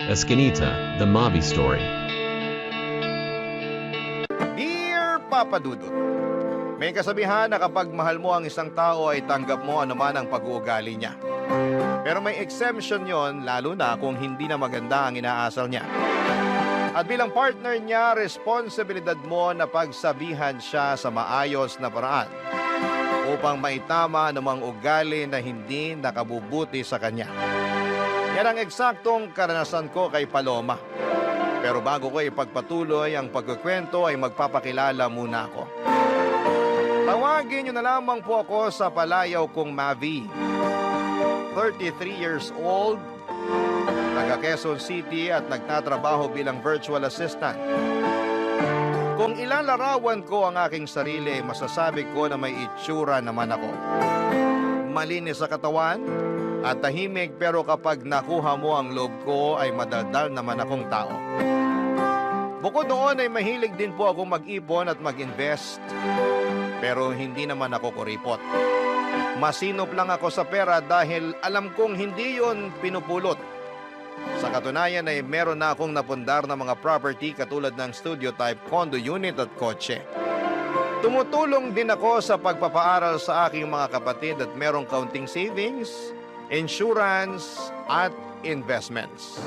Escanita, The Mavi Story. Dear Papa Dudut, may kasabihan na kapag mahal mo ang isang tao ay tanggap mo anuman ang pag-uugali niya. Pero may exemption yon, lalo na kung hindi na maganda ang inaasal niya. At bilang partner niya, responsibilidad mo na pagsabihan siya sa maayos na paraan upang maitama anumang ugali na hindi nakabubuti sa kanya. Yan ang eksaktong karanasan ko kay Paloma. Pero bago ko ipagpatuloy ang pagkukwento ay magpapakilala muna ako. Tawagin niyo na lamang po ako sa palayaw kong Mavi. 33 years old, taga Quezon City at nagtatrabaho bilang virtual assistant. Kung ilalarawan ko ang aking sarili, masasabi ko na may itsura naman ako. Malinis sa katawan at tahimik, pero kapag nakuha mo ang loob ko ay madaldal naman akong tao. Bukod doon ay mahilig din po ako mag-ipon at mag-invest, pero hindi naman ako kuripot. Masinop lang ako sa pera dahil alam kong hindi yon pinupulot. Sa katunayan ay meron na akong napundar na mga property katulad ng studio type condo unit at kotse. Tumutulong din ako sa pagpapaaral sa aking mga kapatid at merong kaunting savings, insurance at investments.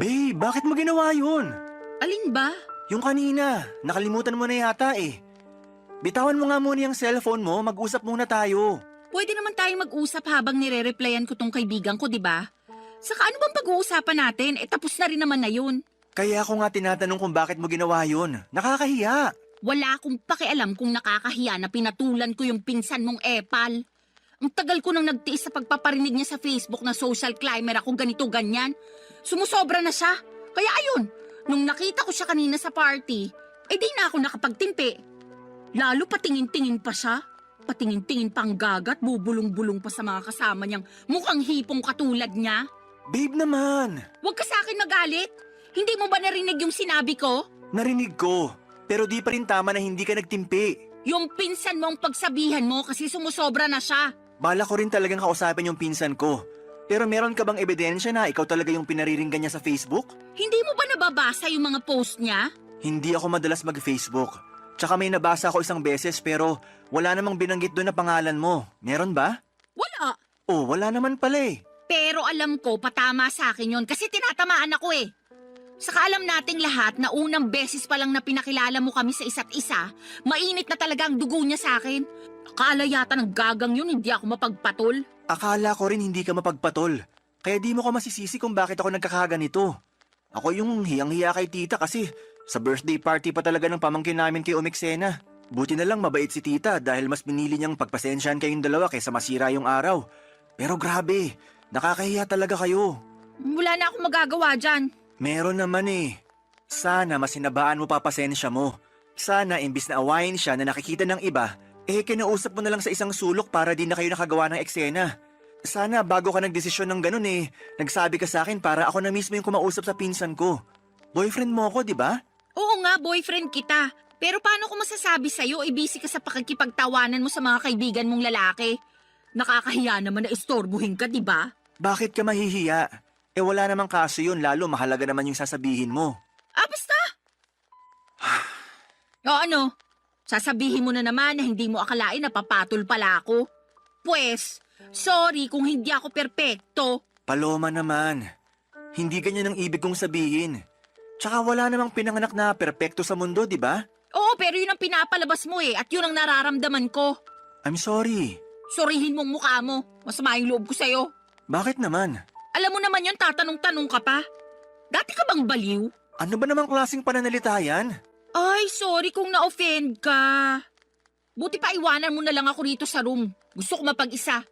Babe, bakit mo ginawa yun? Alin ba? Yung kanina, nakalimutan mo na yata eh. Bitawan mo nga muna yung cellphone mo, mag-usap muna tayo. Pwede naman tayong mag-usap habang nire-replyan ko tong kaibigan ko, di ba? Saka ano bang pag-uusapan natin? Tapos na rin naman na yun. Kaya ako nga tinatanong kung bakit mo ginawa yun. Nakakahiya. Wala akong pakialam kung nakakahiya na pinatulan ko yung pinsan mong epal. Ang tagal ko nang nagtiis sa pagpaparinig niya sa Facebook na social climber ako ganito-ganyan. Sumusobra na siya. Kaya ayun, nung nakita ko siya kanina sa party, di na ako nakapagtimpi. Lalo patingin-tingin pa siya. Patingin-tingin pang gagat, bubulong-bulong pa sa mga kasama niyang mukhang hipong katulad niya. Babe naman. Huwag ka sa akin magalit. Hindi mo ba narinig yung sinabi ko? Narinig ko, pero di pa rin tama na hindi ka nagtimpi. Yung pinsan mo ang pagsabihan mo kasi sumusobra na siya. Bala ko rin talagang kausapin yung pinsan ko. Pero meron ka bang ebidensya na ikaw talaga yung pinariringgan niya sa Facebook? Hindi mo ba nababasa yung mga post niya? Hindi ako madalas mag-Facebook. Tsaka may nabasa ako isang beses pero wala namang binanggit doon na pangalan mo. Meron ba? Wala. Oh, wala naman pala eh. Pero alam ko, patama sa akin yun kasi tinatamaan ako eh. Saka alam nating lahat na unang beses pa lang na pinakilala mo kami sa isa't isa, mainit na talaga ang dugo niya sa akin. Akala yata ng gagang yun, hindi ako mapagpatol. Akala ko rin hindi ka mapagpatol. Kaya di mo ko masisisi kung bakit ako nagkakaganito. Ako yung hiyang-hiya kay tita kasi sa birthday party pa talaga ng pamangkin namin kay Umixena. Buti na lang mabait si tita dahil mas pinili niyang pagpasensyahan kayong dalawa kaysa masira yung araw. Pero grabe, nakakahiya talaga kayo. Wala na akong magagawa dyan. Meron naman eh. Sana mas hinabaan mo pa pasensya mo. Sana imbis na awayin siya na nakikita ng iba, kinausap mo na lang sa isang sulok para di na kayo nakagawa ng eksena. Sana bago ka nagdesisyon ng ganun nagsabi ka sa akin para ako na mismo yung kumausap sa pinsan ko. Boyfriend mo ako, di ba? Oo nga, boyfriend kita. Pero paano ko masasabi sa'yo, busy ka sa pakikipagtawanan mo sa mga kaibigan mong lalaki? Nakakahiya naman na istorbuhin ka, di ba? Bakit ka mahihiya? Wala namang kaso yun, lalo mahalaga naman yung sasabihin mo. Basta! O ano? Sasabihin mo na naman na hindi mo akalain na papatol pala ako. Pwes, sorry kung hindi ako perpekto. Paloma naman, hindi ganyan ang ibig kong sabihin. Tsaka wala namang pinanganak na perpekto sa mundo, di ba? Oo, pero yun ang pinapalabas mo at yun ang nararamdaman ko. I'm sorry. Sorihin mong mukha mo. Masama yung loob ko sa'yo. Bakit naman? Alam mo naman yun, tatanong-tanong ka pa. Dati ka bang baliw? Ano ba namang klaseng pananalita yan? Ay, sorry kung na-offend ka. Buti pa iwanan mo na lang ako rito sa room. Gusto ko mapag-isa.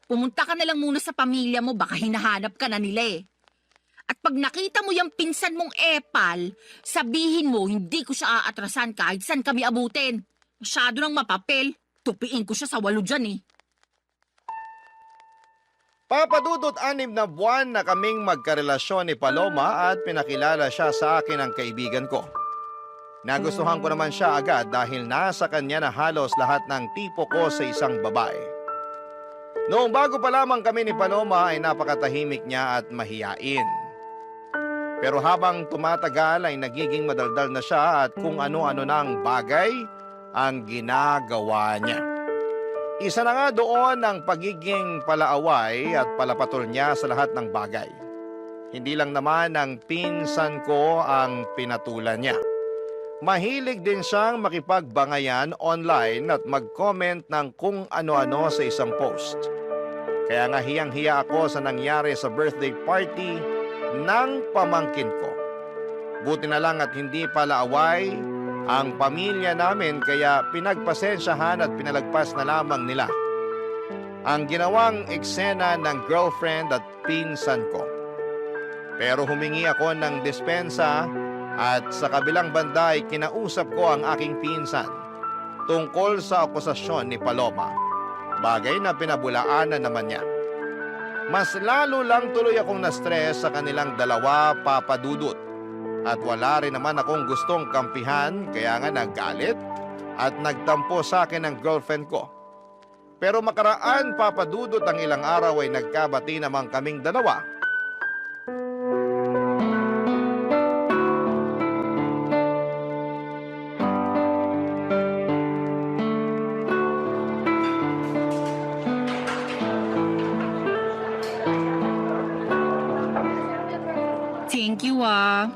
Pumunta ka na lang muna sa pamilya mo, baka hinahanap ka na nila At pag nakita mo yung pinsan mong epal, sabihin mo hindi ko siya aatrasan kahit saan kami abutin. Masyado ng mapapel. Tupiin ko siya sa 8 dyan eh. Papa Dudut, 6 na buwan na kaming magkarelasyon ni Paloma at pinakilala siya sa akin ng kaibigan ko. Nagustuhan ko naman siya agad dahil nasa kanya na halos lahat ng tipo ko sa isang babae. Noong bago pa lamang kami ni Paloma ay napakatahimik niya at mahiyain. Pero habang tumatagal ay nagiging madaldal na siya at kung ano-ano na ang bagay ang ginagawa niya. Isa na nga doon ang pagiging palaaway at palapatol niya sa lahat ng bagay. Hindi lang naman ang pinsan ko ang pinatulan niya. Mahilig din siyang makipagbangayan online at mag-comment ng kung ano-ano sa isang post. Kaya nga hiyang-hiya ako sa nangyari sa birthday party ng pamangkin ko. Buti na lang at hindi palaaway ang pamilya namin kaya pinagpasensyahan at pinalagpas na lamang nila ang ginawang eksena ng girlfriend at pinsan ko. Pero humingi ako ng dispensa at sa kabilang banda ay kinausap ko ang aking pinsan tungkol sa akusasyon ni Paloma. Bagay na pinabulaanan naman niya. Mas lalo lang tuloy akong na-stress sa kanilang dalawa, Papa Dudut. At wala rin naman akong gustong kampihan kaya nga naggalit at nagtampo sa akin ang girlfriend ko. Pero makaraan, Papa Dudut, ang ilang araw ay nagkabati naman kaming dalawa. Thank you ah.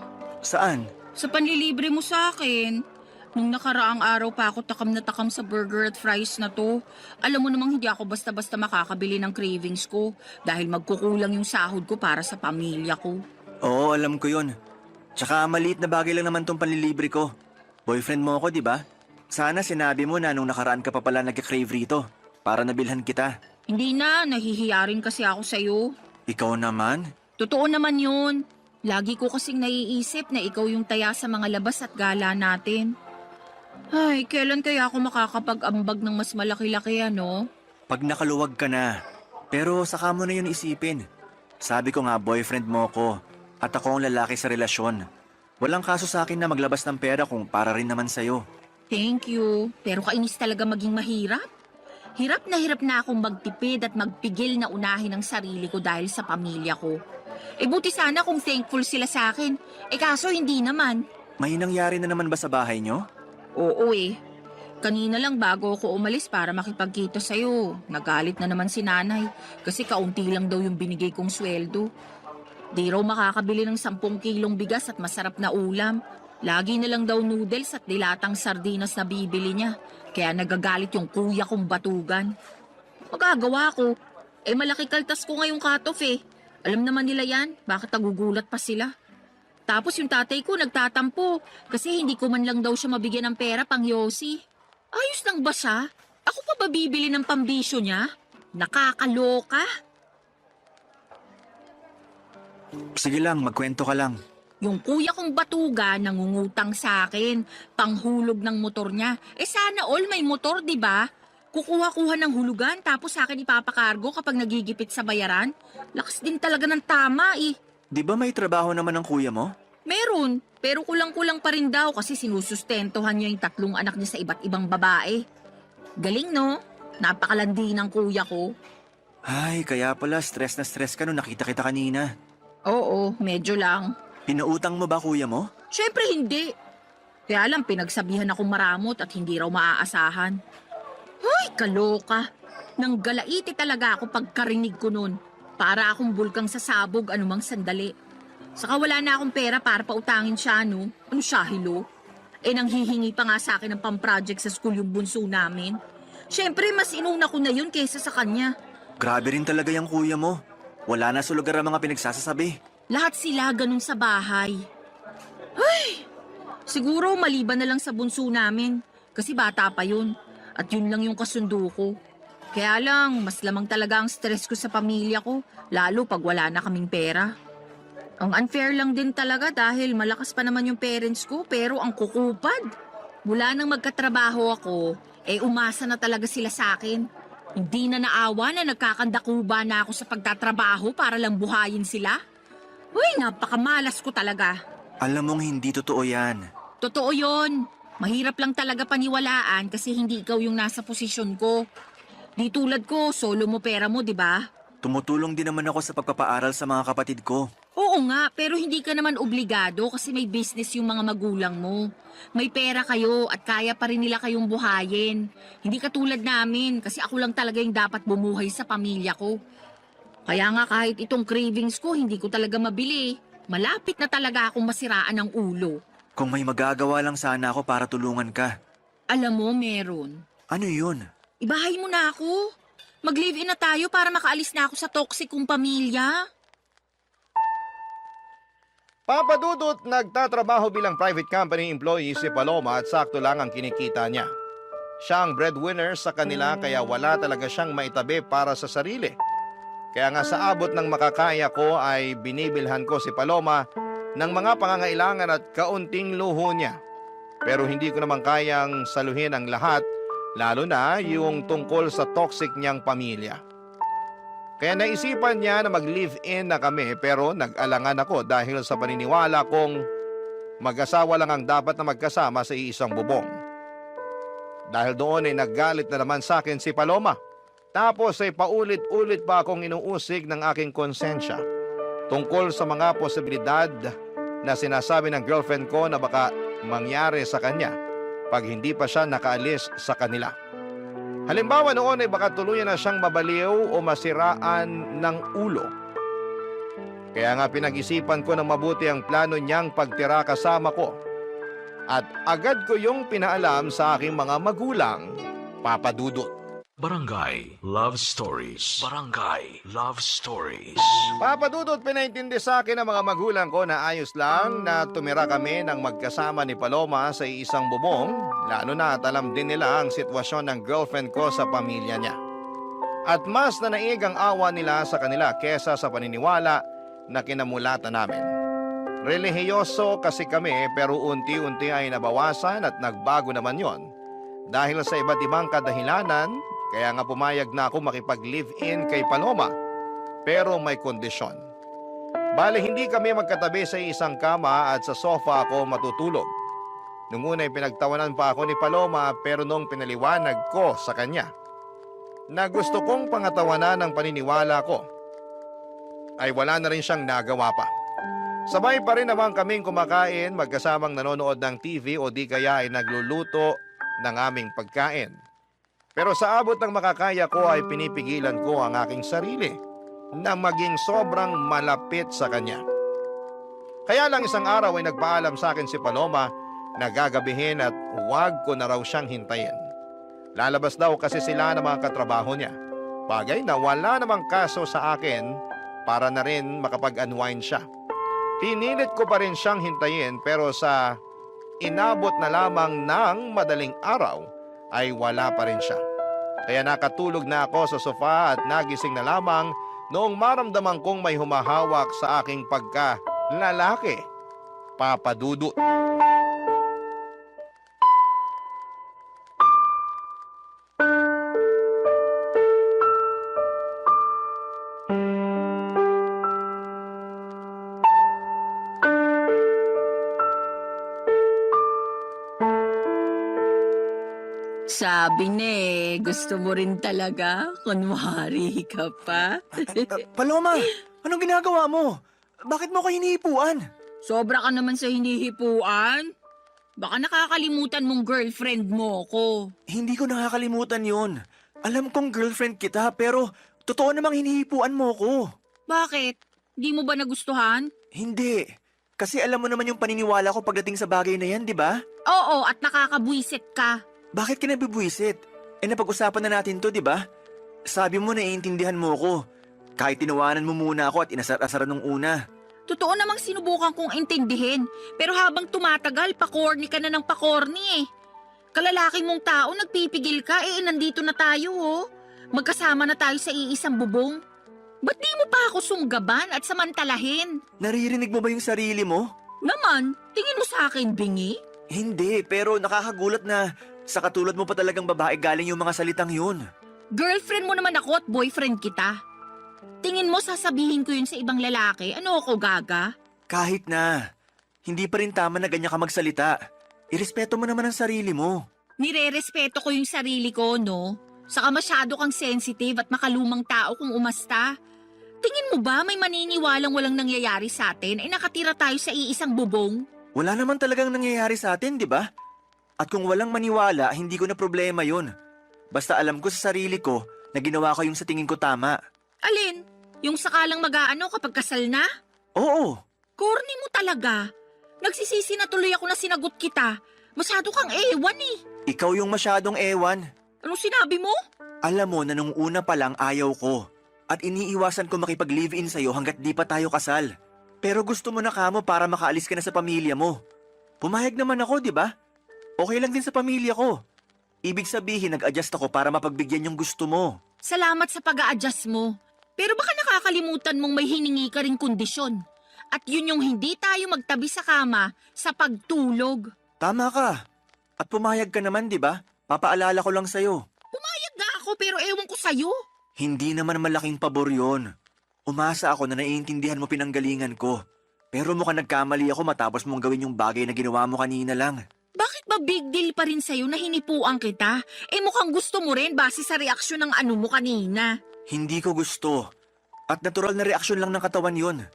Saan? Sa panlilibre mo sa akin. Nung nakaraang araw pa ako takam na takam sa burger at fries na to. Alam mo namang hindi ako basta-basta makakabili ng cravings ko dahil magkukulang yung sahod ko para sa pamilya ko. Oo, alam ko yun. Tsaka maliit na bagay lang naman tong panlilibre ko. Boyfriend mo ako, di ba? Sana sinabi mo na nung nakaraan ka pa pala nagka-crave rito para nabilhan kita. Hindi na, nahihiya rin kasi ako sa'yo. Ikaw naman? Totoo naman yun. Lagi ko kasing naiisip na ikaw yung taya sa mga labas at gala natin. Ay, kailan kaya ako makakapag-ambag ng mas malaki-laki ano? Pag nakaluwag ka na. Pero saka mo na yun isipin. Sabi ko nga boyfriend mo ko at ako ang lalaki sa relasyon. Walang kaso sa akin na maglabas ng pera kung para rin naman sa'yo. Thank you. Pero kainis talaga maging mahirap. Hirap na akong magtipid at magpigil na unahin ang sarili ko dahil sa pamilya ko. Buti sana kung thankful sila sa akin. Kaso hindi naman. May nangyari na naman ba sa bahay nyo? Oo Kanina lang bago ako umalis para makipagkita sa'yo. Nagalit na naman si nanay kasi kaunti lang daw yung binigay kong sweldo. Di raw makakabili ng 10 kilong bigas at masarap na ulam. Lagi na lang daw noodles at dilatang sardinas na bibili niya. Kaya nagagalit yung kuya kong batugan. Magagawa ko. Malaki kaltas ko ngayong cut-off Alam naman nila yan, bakit nagugulat pa sila? Tapos yung tatay ko nagtatampo kasi hindi ko man lang daw siya mabigyan ng pera pang yosi. Ayos lang ba siya? Ako pa ba bibili ng pambisyo niya? Nakakaloka. Sige lang, magkwento ka lang. Yung kuya kong batuga nangungutang sa akin, panghulog ng motor niya. Sana all may motor, di ba? Kukuha-kuha ng hulugan tapos sa akin ipapakargo kapag nagigipit sa bayaran. Lakas din talaga ng tama Di ba may trabaho naman ang kuya mo? Meron, pero kulang-kulang pa rin daw kasi sinusustentuhan niya yung 3 anak niya sa iba't ibang babae. Galing no? Napakalandi ng kuya ko. Ay, kaya pala stress na stress ka nung nakita kita kanina. Oo, medyo lang. Pinautang mo ba kuya mo? Syempre hindi. Kaya lang pinagsabihan akong maramot at hindi raw maaasahan. Ay, kaloka. Nang galaiti talaga ako pagkarinig ko nun. Para akong bulkang sasabog anumang sandali. Saka wala na akong pera para pautangin siya, no? Ano siya, hilo? Nanghihingi pa nga sa akin ng pamproject sa school yung bunso namin. Syempre, mas inuna ko na yun kaysa sa kanya. Grabe rin talaga yung kuya mo. Wala na sa lugar ang mga pinagsasasabi. Lahat sila ganun sa bahay. Ay! Siguro maliban na lang sa bunso namin. Kasi bata pa yun. At yun lang yung kasundo ko. Kaya lang, mas lamang talaga ang stress ko sa pamilya ko. Lalo pag wala na kaming pera. Ang unfair lang din talaga dahil malakas pa naman yung parents ko pero ang kukupad. Mula nang magkatrabaho ako, umasa na talaga sila sa akin. Hindi na naawa na nagkakandakuba na ako sa pagtatrabaho para lang buhayin sila. Uy, napakamalas ko talaga. Alam mong hindi totoo yan. Totoo yon. Mahirap lang talaga paniwalaan kasi hindi ikaw yung nasa posisyon ko. Di tulad ko, solo mo pera mo, di ba? Tumutulong din naman ako sa pagpapaaral sa mga kapatid ko. Oo nga, pero hindi ka naman obligado kasi may business yung mga magulang mo. May pera kayo at kaya pa rin nila kayong buhayin. Hindi katulad namin kasi ako lang talaga yung dapat bumuhay sa pamilya ko. Kaya nga kahit itong cravings ko, hindi ko talaga mabili. Malapit na talaga akong masiraan ng ulo. Kung may magagawa lang sana ako para tulungan ka. Alam mo, meron. Ano yun? Ibahay mo na ako. Mag-live-in na tayo para makaalis na ako sa toxic kong pamilya. Papa Dudut, nagtatrabaho bilang private company employee si Paloma at sakto lang ang kinikita niya. Siya ang breadwinner sa kanila kaya wala talaga siyang maitabi para sa sarili. Kaya nga sa abot ng makakaya ko ay binibilhan ko si Paloma ng mga pangangailangan at kaunting luho niya. Pero hindi ko naman kayang saluhin ang lahat, lalo na yung tungkol sa toxic niyang pamilya. Kaya naisipan niya na mag-live-in na kami pero nag-alangan ako dahil sa paniniwala kong mag-asawa lang ang dapat na magkasama sa iisang bubong. Dahil doon ay naggalit na naman sa akin si Paloma. Tapos ay paulit-ulit pa akong inuusig ng aking konsensya tungkol sa mga posibilidad na sinasabi ng girlfriend ko na baka mangyari sa kanya pag hindi pa siya nakaalis sa kanila. Halimbawa noon ay baka tuluyan na siyang mabaliw o masiraan ng ulo. Kaya nga pinag-isipan ko ng mabuti ang plano niyang pagtira kasama ko. At agad ko yung pinaalam sa aking mga magulang, Papa Dudut. Barangay Love Stories. Barangay Love Stories. Papa Dudut, pinaintindi sa akin ng mga magulang ko na ayos lang na tumira kami ng magkasama ni Paloma sa isang bubong, lalo na at alam din nila ang sitwasyon ng girlfriend ko sa pamilya niya. At mas nanaig ang awa nila sa kanila kesa sa paniniwala na kinamulatan namin. Relihiyoso kasi kami pero unti-unti ay nabawasan at nagbago naman yon. Dahil sa iba't ibang kadahilanan, kaya nga pumayag na ako makipag-live-in kay Paloma. Pero may kondisyon. Bale, hindi kami magkatabi sa isang kama at sa sofa ako matutulog. Nung una ay pinagtawanan pa ako ni Paloma pero nung pinaliwanag ko sa kanya na gusto kong pangatawanan ng paniniwala ko, ay wala na rin siyang nagawa pa. Sabay pa rin naman kaming kumakain, magkasamang nanonood ng TV o di kaya ay nagluluto ng aming pagkain. Pero sa abot ng makakaya ko ay pinipigilan ko ang aking sarili na maging sobrang malapit sa kanya. Kaya lang isang araw ay nagpaalam sa akin si Paloma na gagabihin at huwag ko na raw siyang hintayin. Lalabas daw kasi sila ng mga katrabaho niya. Bagay na wala namang kaso sa akin para na rin makapag-unwind siya. Pinilit ko pa rin siyang hintayin pero sa inabot na lamang ng madaling araw ay wala pa rin siya. Kaya nakatulog na ako sa sofa at nagising na lamang noong maramdaman kong may humahawak sa aking pagka-lalaki, Papa Dudut. Sabi na gusto mo rin talaga? Kunwari ka pa? Paloma, anong ginagawa mo? Bakit mo ko hinihipuan? Sobra ka naman sa hinihipuan. Baka nakakalimutan mong girlfriend mo ko. Hindi ko nakakalimutan yon. Alam kong girlfriend kita pero totoo namang hinihipuan mo ko. Bakit? Di mo ba nagustuhan? Hindi. Kasi alam mo naman yung paniniwala ko pagdating sa bagay na yan, di ba? Oo, at nakakabwisit ka. Bakit ka nabibwisit? Napag-usapan na natin to, di ba? Sabi mo naiintindihan mo ko. Kahit tinawanan mo muna ako at inasar-asaran nung una. Totoo namang sinubukan kong intindihin. Pero habang tumatagal, pakorni ka na ng pakorni Kalalaki mong tao, nagpipigil ka, nandito na tayo Magkasama na tayo sa iisang bubong. Ba't di mo pa ako sunggaban at samantalahin? Naririnig mo ba yung sarili mo? Naman, tingin mo sa akin, bingi? Hindi, pero nakakagulat na sa katulad mo pa talagang babae galing yung mga salitang yun. Girlfriend mo naman ako at boyfriend kita. Tingin mo sasabihin ko yun sa ibang lalaki? Ano ako, gaga? Kahit na, hindi pa rin tama na ganyan ka magsalita. Irespeto mo naman ang sarili mo. Nire-respeto ko yung sarili ko, no? Saka masyado kang sensitive at makalumang tao kung umasta. Tingin mo ba may maniniwalang walang nangyayari sa atin ay nakatira tayo sa iisang bubong? Wala naman talagang nangyayari sa atin, di ba? At kung walang maniwala, hindi ko na problema yun. Basta alam ko sa sarili ko na ginawa ko yung sa tingin ko tama. Alin? Yung sakalang mag-aano kapag kasal na? Oo, Corny mo talaga. Nagsisisi na tuloy ako na sinagot kita. Masyado kang ewan eh. ikaw yung masyadong ewan. Anong sinabi mo? Alam mo na nung una pa lang ayaw ko. At iniiwasan ko makipag-live-in sa'yo hanggat di pa tayo kasal. Pero gusto mo na kamo para makaalis ka na sa pamilya mo. Pumayag naman ako, di ba? Okay lang din sa pamilya ko. Ibig sabihin, nag-adjust ako para mapagbigyan yung gusto mo. Salamat sa pag-a-adjust mo. Pero baka nakakalimutan mong may hiningi ka ring kondisyon. At yun yung hindi tayo magtabi sa kama sa pagtulog. Tama ka. At pumayag ka naman, di ba? Papaalala ko lang sa'yo. Pumayag nga ako pero ewan ko sa'yo. Hindi naman malaking pabor yun. Umasa ako na naiintindihan mo pinanggalingan ko. Pero mukhang nagkamali ako matapos mong gawin yung bagay na ginawa mo kanina lang. Bakit ba big deal pa rin sa'yo na hinipuan kita? Mukhang gusto mo rin base sa reaksyon ng ano mo kanina. Hindi ko gusto. At natural na reaksyon lang ng katawan yun.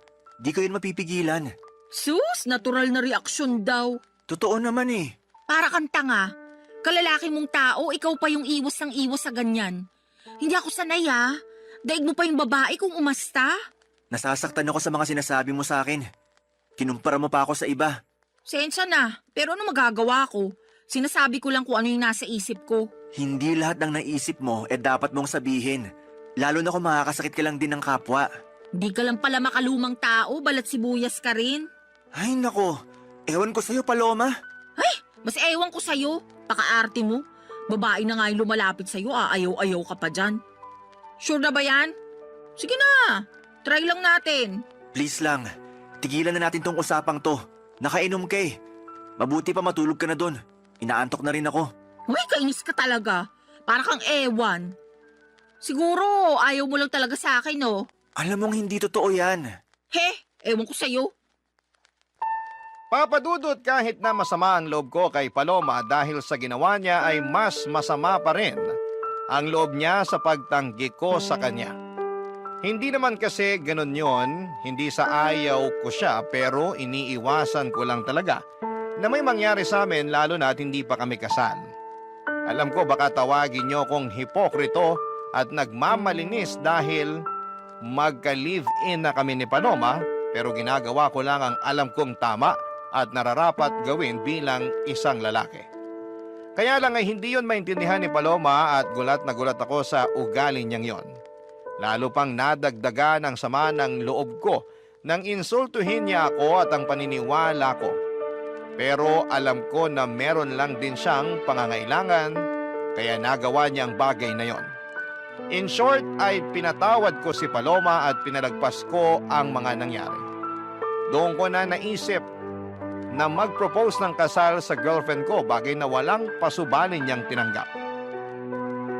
Di ko yun mapipigilan. Sus, natural na reaksyon daw. Totoo naman eh. Para kang tanga. Kalalaki mong tao, ikaw pa yung iwas ng iwas sa ganyan. Hindi ako sanay Daig mo pa yung babae kung umasta. Nasasaktan ako sa mga sinasabi mo sa akin. Kinumpara mo pa ako sa iba. Sensya na, pero ano magagawa ko? Sinasabi ko lang kung ano yung nasa isip ko. Hindi lahat ng naisip mo dapat mong sabihin. Lalo na kung makakasakit ka lang din ng kapwa. Hindi ka lang pala makalumang tao, balat sibuyas ka rin. Ay nako, ewan ko sa'yo Paloma. Mas ewan ko sa'yo, pakaarte mo. Babae na nga yung lumalapit sa'yo, ayaw-ayaw ka pa dyan. Sure na ba yan? Sige na, try lang natin. Please lang, tigilan na natin tong usapang to. Nakainom ka eh. Mabuti pa matulog ka na dun. Inaantok na rin ako. Uy, kainis ka talaga. Para kang ewan. Siguro, ayaw mo lang talaga sa akin, no? Alam mong hindi totoo yan. He, ewan ko sa'yo. Papadudot kahit na masama ang loob ko kay Paloma dahil sa ginawa niya ay mas masama pa rin ang loob niya sa pagtanggi ko sa kanya. Hindi naman kasi ganun yon, hindi sa ayaw ko siya pero iniiwasan ko lang talaga na may mangyari sa amin lalo na at hindi pa kami kasal. Alam ko baka tawagin niyo kong hipokrito at nagmamalinis dahil magka-live-in na kami ni Paloma pero ginagawa ko lang ang alam kong tama at nararapat gawin bilang isang lalaki. Kaya lang ay hindi yon maintindihan ni Paloma at gulat na gulat ako sa ugali niyang yon. Lalo pang nadagdagan ang sama ng loob ko nang insultuhin niya ako at ang paniniwala ko. Pero alam ko na meron lang din siyang pangangailangan kaya nagawa niya ang bagay na yon. In short ay pinatawad ko si Paloma at pinalagpas ko ang mga nangyari. Doon ko na naisip na mag-propose ng kasal sa girlfriend ko bagay na walang pasubanin niyang tinanggap.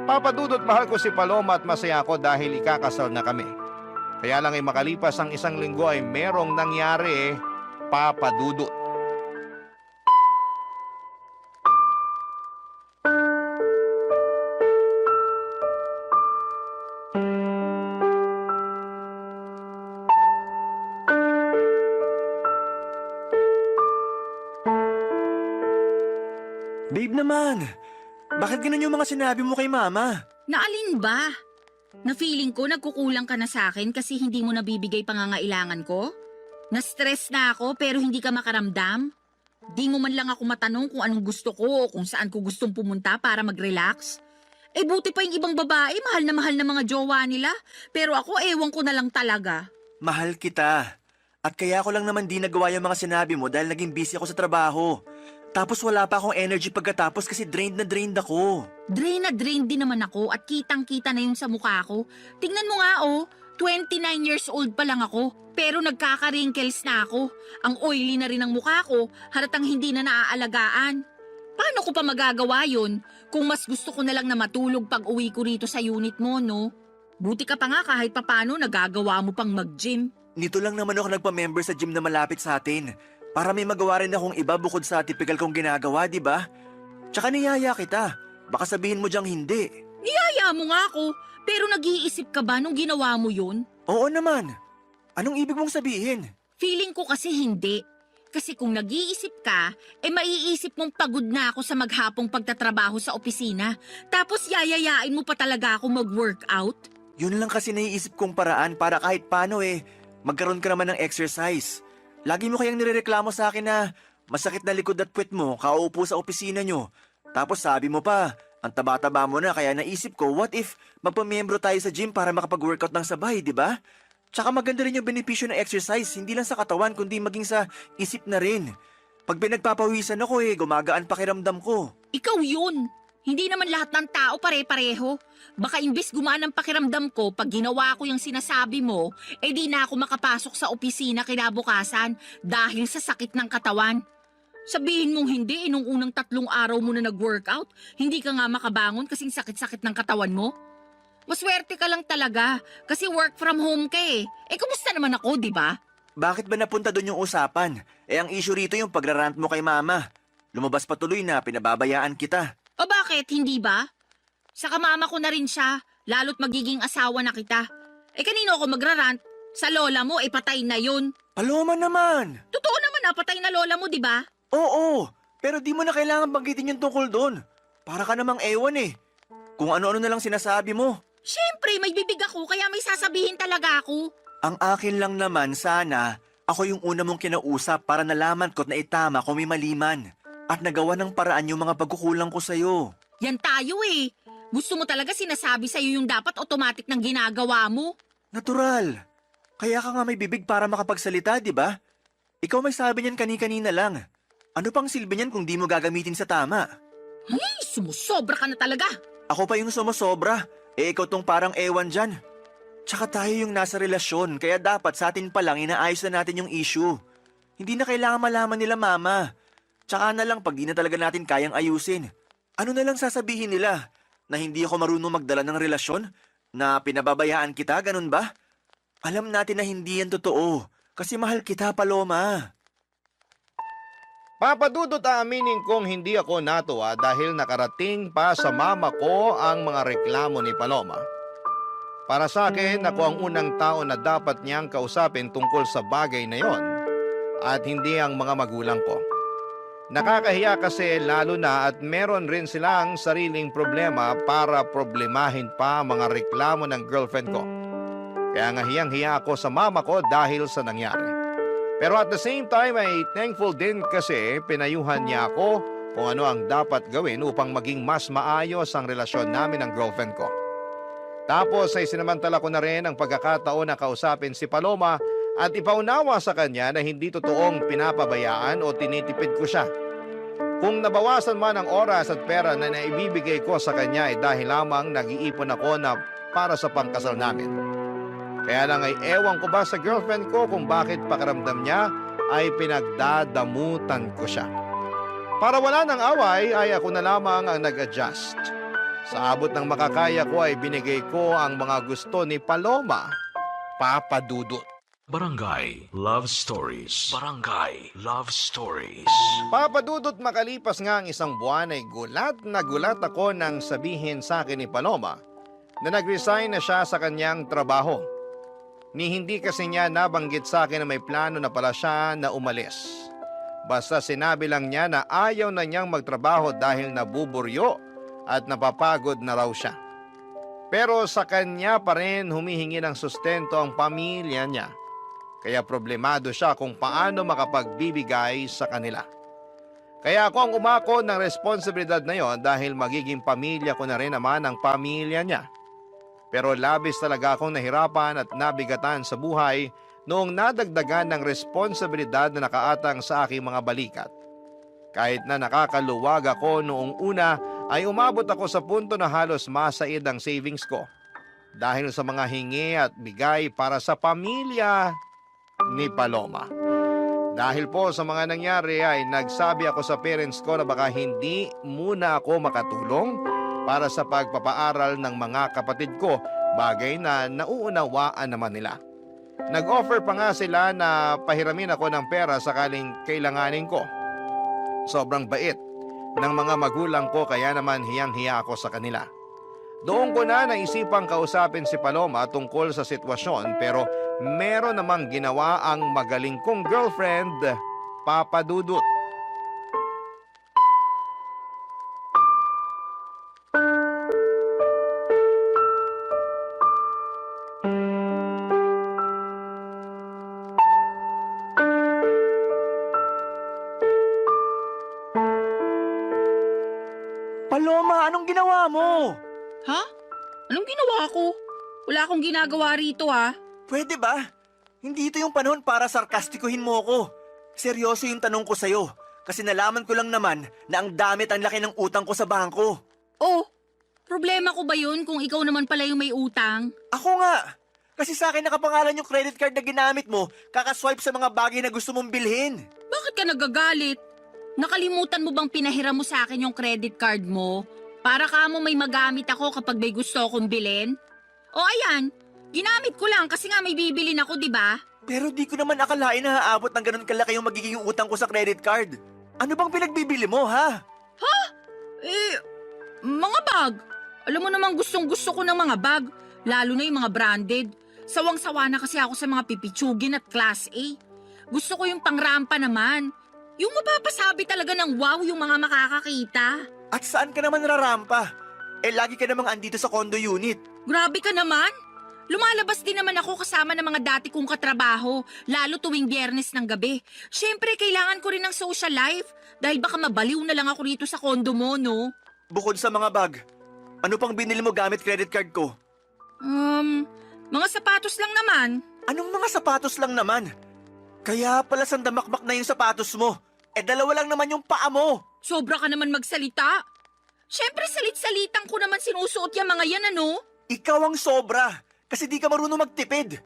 Papadudot mahal ko si Paloma at masaya ako dahil ikakasal na kami. Kaya lang ay makalipas ang isang linggo ay merong nangyari, papadudot. Babe naman, bakit ganun yung mga sinabi mo kay mama? Naalin ba? Na feeling ko nagkukulang ka na sa akin kasi hindi mo nabibigay pangangailangan ko? Na-stress na ako pero hindi ka makaramdam? Di mo man lang ako matanong kung anong gusto ko o kung saan ko gustong pumunta para mag-relax? Buti pa yung ibang babae, mahal na mga jowa nila. Pero ako ewan ko na lang talaga. Mahal kita. At kaya ko lang naman di nagawa yung mga sinabi mo dahil naging busy ako sa trabaho. Tapos wala pa akong energy pagkatapos kasi drained na drained ako. Drain na drain din naman ako at kitang-kita na yung sa mukha ko. Tingnan mo nga 29 years old pa lang ako, pero nagkaka-wrinkles na ako. Ang oily na rin ang mukha ko, halatang hindi na naaalagaan. Paano ko pa magagawa yun kung mas gusto ko na lang na matulog pag uwi ko rito sa unit mo, no? Buti ka pa nga kahit papano nagagawa mo pang mag-gym. Nito lang naman ako nagpa-member sa gym na malapit sa atin. Para may magawa rin akong iba bukod sa typical kong ginagawa, di ba? Tsaka niyaya kita. Baka sabihin mo diyang hindi. Niyaya mo nga ako, pero nag-iisip ka ba nung ginawa mo yun? Oo naman. Anong ibig mong sabihin? Feeling ko kasi hindi. Kasi kung nag-iisip ka, maiisip mong pagod na ako sa maghapong pagtatrabaho sa opisina. Tapos yayayain mo pa talaga ako mag-workout? Yun lang kasi naiisip kong paraan para kahit paano magkaroon ka naman ng exercise. Lagi mo kayang nirereklamo sa akin na masakit na likod at puwet mo kauupo sa opisina nyo. Tapos sabi mo pa, ang taba-taba mo na kaya naisip ko, what if magpamiyembro tayo sa gym para makapag-workout ng sabay, di ba? Tsaka maganda rin yung benepisyo ng exercise, hindi lang sa katawan kundi maging sa isip na rin. Pag pinagpapawisan ako gumagaan pakiramdam ko. Ikaw yun. Hindi naman lahat ng tao pare-pareho. Baka imbis gumaan ang pakiramdam ko pag ginawa ko yung sinasabi mo, di na ako makapasok sa opisina kinabukasan dahil sa sakit ng katawan. Sabihin mong hindi, nung unang 3 araw mo na nag-workout, hindi ka nga makabangon kasing sakit-sakit ng katawan mo. Maswerte ka lang talaga kasi work from home ka kumusta naman ako, di ba? Bakit ba napunta doon yung usapan? Ang issue rito yung pagrarant mo kay mama. Lumabas pa tuloy na pinababayaan kita. O bakit, hindi ba? Saka mama ko na rin siya, lalo't magiging asawa na kita. Kanino ako magrarant? Sa lola mo, patay na yun. Paloma naman! Totoo naman patay na lola mo, di ba? Oo, pero di mo na kailangan banggitin yung tungkol doon. Para ka namang ewan Kung ano-ano na lang sinasabi mo. Siyempre, may bibig ako kaya may sasabihin talaga ako. Ang akin lang naman sana, ako yung una mong kinausap para nalaman ko't na itama kung may maliman. At nagawa ng paraan yung mga pagkukulang ko sa'yo. Yan tayo Gusto mo talaga sinasabi sa'yo yung dapat automatic ng ginagawa mo? Natural. Kaya ka nga may bibig para makapagsalita, di ba? Ikaw may sabi niyan kani-kanina lang. Ano pang silbi niyan kung di mo gagamitin sa tama? Ay, sumusobra ka na talaga. Ako pa yung sumusobra. Ikaw tong parang ewan dyan. Tsaka tayo yung nasa relasyon, kaya dapat sa atin pa lang inaayos na natin yung issue. Hindi na kailangan malaman nila mama. Tsaka na lang pag di na talaga natin kayang ayusin. Ano na lang sasabihin nila? Na hindi ako marunong magdala ng relasyon? Na pinababayaan kita, ganun ba? Alam natin na hindi yan totoo. Kasi mahal kita, Paloma. Papadudot aaminin kong hindi ako natuwa dahil nakarating pa sa mama ko ang mga reklamo ni Paloma. Para sa akin, ako ang unang tao na dapat niyang kausapin tungkol sa bagay na yon at hindi ang mga magulang ko. Nakakahiya kasi lalo na at meron rin silang sariling problema para problemahin pa ang mga reklamo ng girlfriend ko. Kaya nga hiyang-hiya ako sa mama ko dahil sa nangyari. Pero at the same time ay thankful din kasi pinayuhan niya ako kung ano ang dapat gawin upang maging mas maayos ang relasyon namin ng girlfriend ko. Tapos ay sinamantala ko na rin ang pagkakataon na kausapin si Paloma at ipaunawa sa kanya na hindi totoong pinapabayaan o tinitipid ko siya. Kung nabawasan man ang oras at pera na naibibigay ko sa kanya ay dahil lamang nag-iipon ako na para sa pangkasal namin. Kaya lang ay ewan ko ba sa girlfriend ko kung bakit pakiramdam niya ay pinagdadamutan ko siya. Para wala ng away ay ako na lamang ang nag-adjust. Sa abot ng makakaya ko ay binigay ko ang mga gusto ni Paloma, Papa Dudut. Barangay Love Stories. Barangay Love Stories. Papa Dudut, makalipas nga ang isang buwan ay gulat na gulat ako nang sabihin sa akin ni Paloma na nag-resign na siya sa kanyang trabaho. Ni hindi kasi niya nabanggit sa akin na may plano na pala siya na umalis. Basta sinabi lang niya na ayaw na niyang magtrabaho dahil nabuburyo at napapagod na raw siya. Pero sa kanya pa rin humihingi ng sustento ang pamilya niya. Kaya problemado siya kung paano makapagbibigay sa kanila. Kaya ako ang umako ng responsibilidad na yon dahil magiging pamilya ko na rin naman ang pamilya niya. Pero labis talaga akong nahirapan at nabigatan sa buhay noong nadagdagan ng responsibilidad na nakaatang sa aking mga balikat. Kahit na nakakaluwag ako noong una ay umabot ako sa punto na halos masaid ang savings ko. dahil sa mga hingi at bigay para sa pamilya ni Paloma. Dahil po sa mga nangyari ay nagsabi ako sa parents ko na baka hindi muna ako makatulong para sa pagpapaaral ng mga kapatid ko, bagay na nauunawaan naman nila. Nag-offer pa nga sila na pahiramin ako ng pera sakaling kailanganin ko. Sobrang bait ng mga magulang ko kaya naman hiyang-hiya ako sa kanila. Doon ko na naisipang kausapin si Paloma tungkol sa sitwasyon pero meron namang ginawa ang magaling kong girlfriend, Papa Dudut. Paloma, anong ginawa mo? Ha? Anong ginawa ko? Wala akong ginagawa rito Pwede ba? Hindi ito yung panahon para sarkastikuhin mo ko. Seryoso yung tanong ko sa'yo. Kasi nalaman ko lang naman na ang damit ang laki ng utang ko sa bangko. Oh, problema ko ba yun kung ikaw naman pala yung may utang? Ako nga. Kasi sa akin nakapangalan yung credit card na ginamit mo, kakaswipe sa mga bagay na gusto mong bilhin. Bakit ka nagagalit? Nakalimutan mo bang pinahiram mo sa akin yung credit card mo? Para ka mo may magamit ako kapag may gusto akong bilhin? O ayan, ginamit ko lang kasi nga may bibilin ako, di ba? Pero di ko naman akalain na haabot ng ganun kalaki yung magiging utang ko sa credit card. Ano bang pinagbibili mo, ha? Mga bag. Alam mo namang gustong-gusto ko ng mga bag, lalo na yung mga branded. Sawang-sawa na kasi ako sa mga pipitsugin at class A. Gusto ko yung pangrampa naman. Yung mapapasabi talaga ng wow yung mga makakakita. At saan ka naman rarampa? Lagi ka namang andito sa condo unit. Grabe ka naman. Lumalabas din naman ako kasama ng mga dati kong katrabaho, lalo tuwing Biyernes ng gabi. Siyempre, kailangan ko rin ng social life dahil baka mabaliw na lang ako rito sa condo mo, no? Bukod sa mga bag, ano pang binili mo gamit credit card ko? Mga sapatos lang naman. Anong mga sapatos lang naman? Kaya pala sandamakmak na yung sapatos mo. Dalawa lang naman yung paa mo. Sobra ka naman magsalita. Siyempre, salit-salitan ko naman sinusuot yung mga yan, ano? Ikaw ang sobra, kasi di ka marunong magtipid.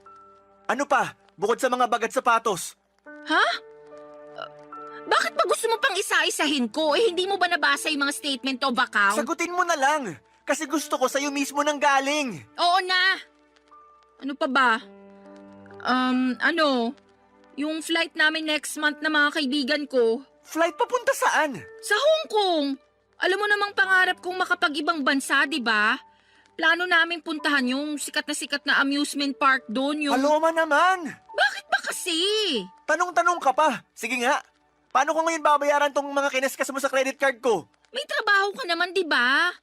Ano pa, bukod sa mga bag at sapatos? Ha? Bakit ba gusto mo pang isa-isahin ko? Hindi mo ba nabasa yung mga statement of account? Sagutin mo na lang, kasi gusto ko sa'yo mismo nang galing. Oo na. Ano pa ba? Yung flight namin next month na mga kaibigan ko. Flight papunta saan? Sa Hong Kong. Alam mo namang pangarap kong makapag-ibang bansa, di ba? Plano namin puntahan yung sikat na amusement park doon. Paloma naman! Bakit ba kasi? Tanong-tanong ka pa. Sige nga, paano ko ngayon babayaran tong mga kineskas mo sa credit card ko? May trabaho ka naman, di ba?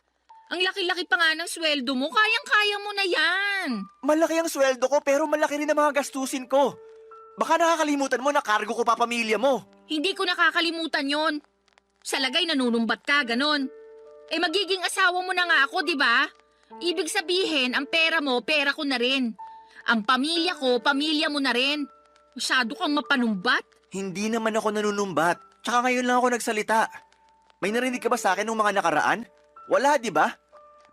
Ang laki-laki pa nga ng sweldo mo, kayang-kaya mo na yan. Malaki ang sweldo ko pero malaki rin ang mga gastusin ko. Baka nakakalimutan mo na cargo ko pa pamilya mo. Hindi ko nakakalimutan yon. Sa lagay nanunumbat ka, ganon. Magiging asawa mo na nga ako, di ba? Ibig sabihin, ang pera mo, pera ko na rin. Ang pamilya ko, pamilya mo na rin. Masyado kang mapanumbat. Hindi naman ako nanunumbat. Tsaka ngayon lang ako nagsalita. May narinig ka ba sa akin nung mga nakaraan? Wala, di ba?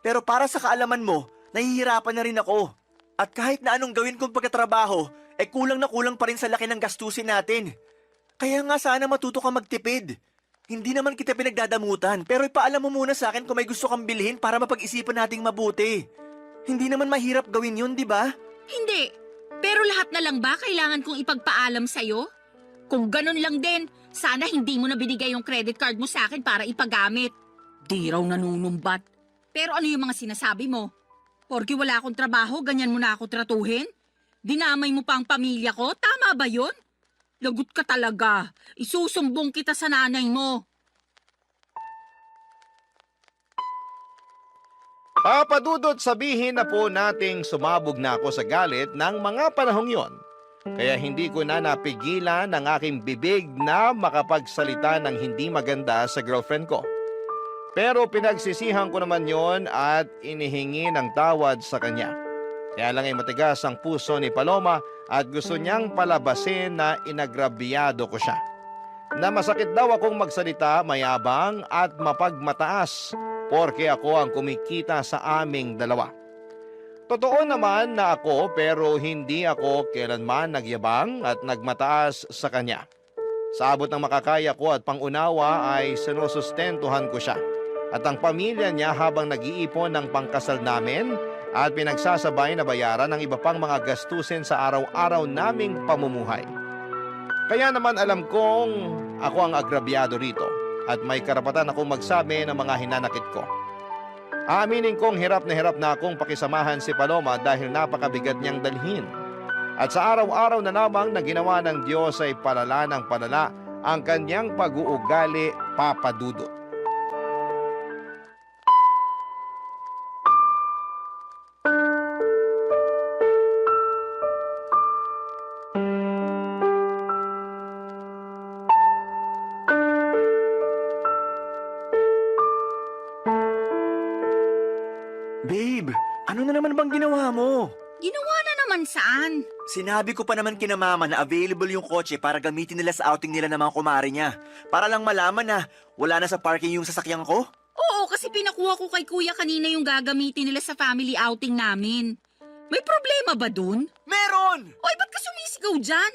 Pero para sa kaalaman mo, nahihirapan na rin ako. At kahit na anong gawin kong pagkatrabaho, kulang na kulang pa rin sa laki ng gastusin natin. Kaya nga sana matuto kang magtipid. Hindi naman kita pinagdadamutan, pero ipaalam mo muna sa akin kung may gusto kang bilhin para mapag-isipan nating mabuti. Hindi naman mahirap gawin yun, di ba? Hindi. Pero lahat na lang ba kailangan kong ipagpaalam sa'yo? Kung ganun lang din, sana hindi mo na binigay yung credit card mo sa akin para ipagamit. Di raw nanunumbat. Pero ano yung mga sinasabi mo? Porke wala akong trabaho, ganyan mo na ako tratuhin? Dinamay mo pa ang pamilya ko? Tama ba yun? Lagot ka talaga. Isusumbong kita sa nanay mo. Papadudot, sabihin na po nating sumabog na ako sa galit ng mga panahong yon. Kaya hindi ko na napigilan ang aking bibig na makapagsalita ng hindi maganda sa girlfriend ko. Pero pinagsisihan ko naman yon at inihingi ng tawad sa kanya. Kaya lang ay matigas ang puso ni Paloma at gusto niyang palabasin na inagrabyado ko siya. Na masakit daw akong magsalita, mayabang at mapagmataas porke ako ang kumikita sa aming dalawa. Totoo naman na ako pero hindi ako kailanman nagyabang at nagmataas sa kanya. Sa abot ng makakaya ko at pangunawa ay sinusustentuhan ko siya at ang pamilya niya habang nag-iipon ng pangkasal namin at pinagsasabay na bayaran ng iba pang mga gastusin sa araw-araw naming pamumuhay. Kaya naman alam kong ako ang agrabyado rito at may karapatan akong magsabi ng mga hinanakit ko. Aaminin kong hirap na akong pakisamahan si Paloma dahil napakabigat niyang dalhin. At sa araw-araw na lamang na ginawa ng Diyos ay palala ng palala ang kanyang pag-uugali, Papa Dudut. Babe, ano na naman bang ginawa mo? Ginawa na naman saan? Sinabi ko pa naman kina mama na available yung kotse para gamitin nila sa outing nila ng mga kumare niya. Para lang malaman na wala na sa parking yung sasakyan ko. Oo, kasi pinakuha ko kay kuya kanina yung gagamitin nila sa family outing namin. May problema ba dun? Meron! Oy, ba't ka sumisigaw dyan?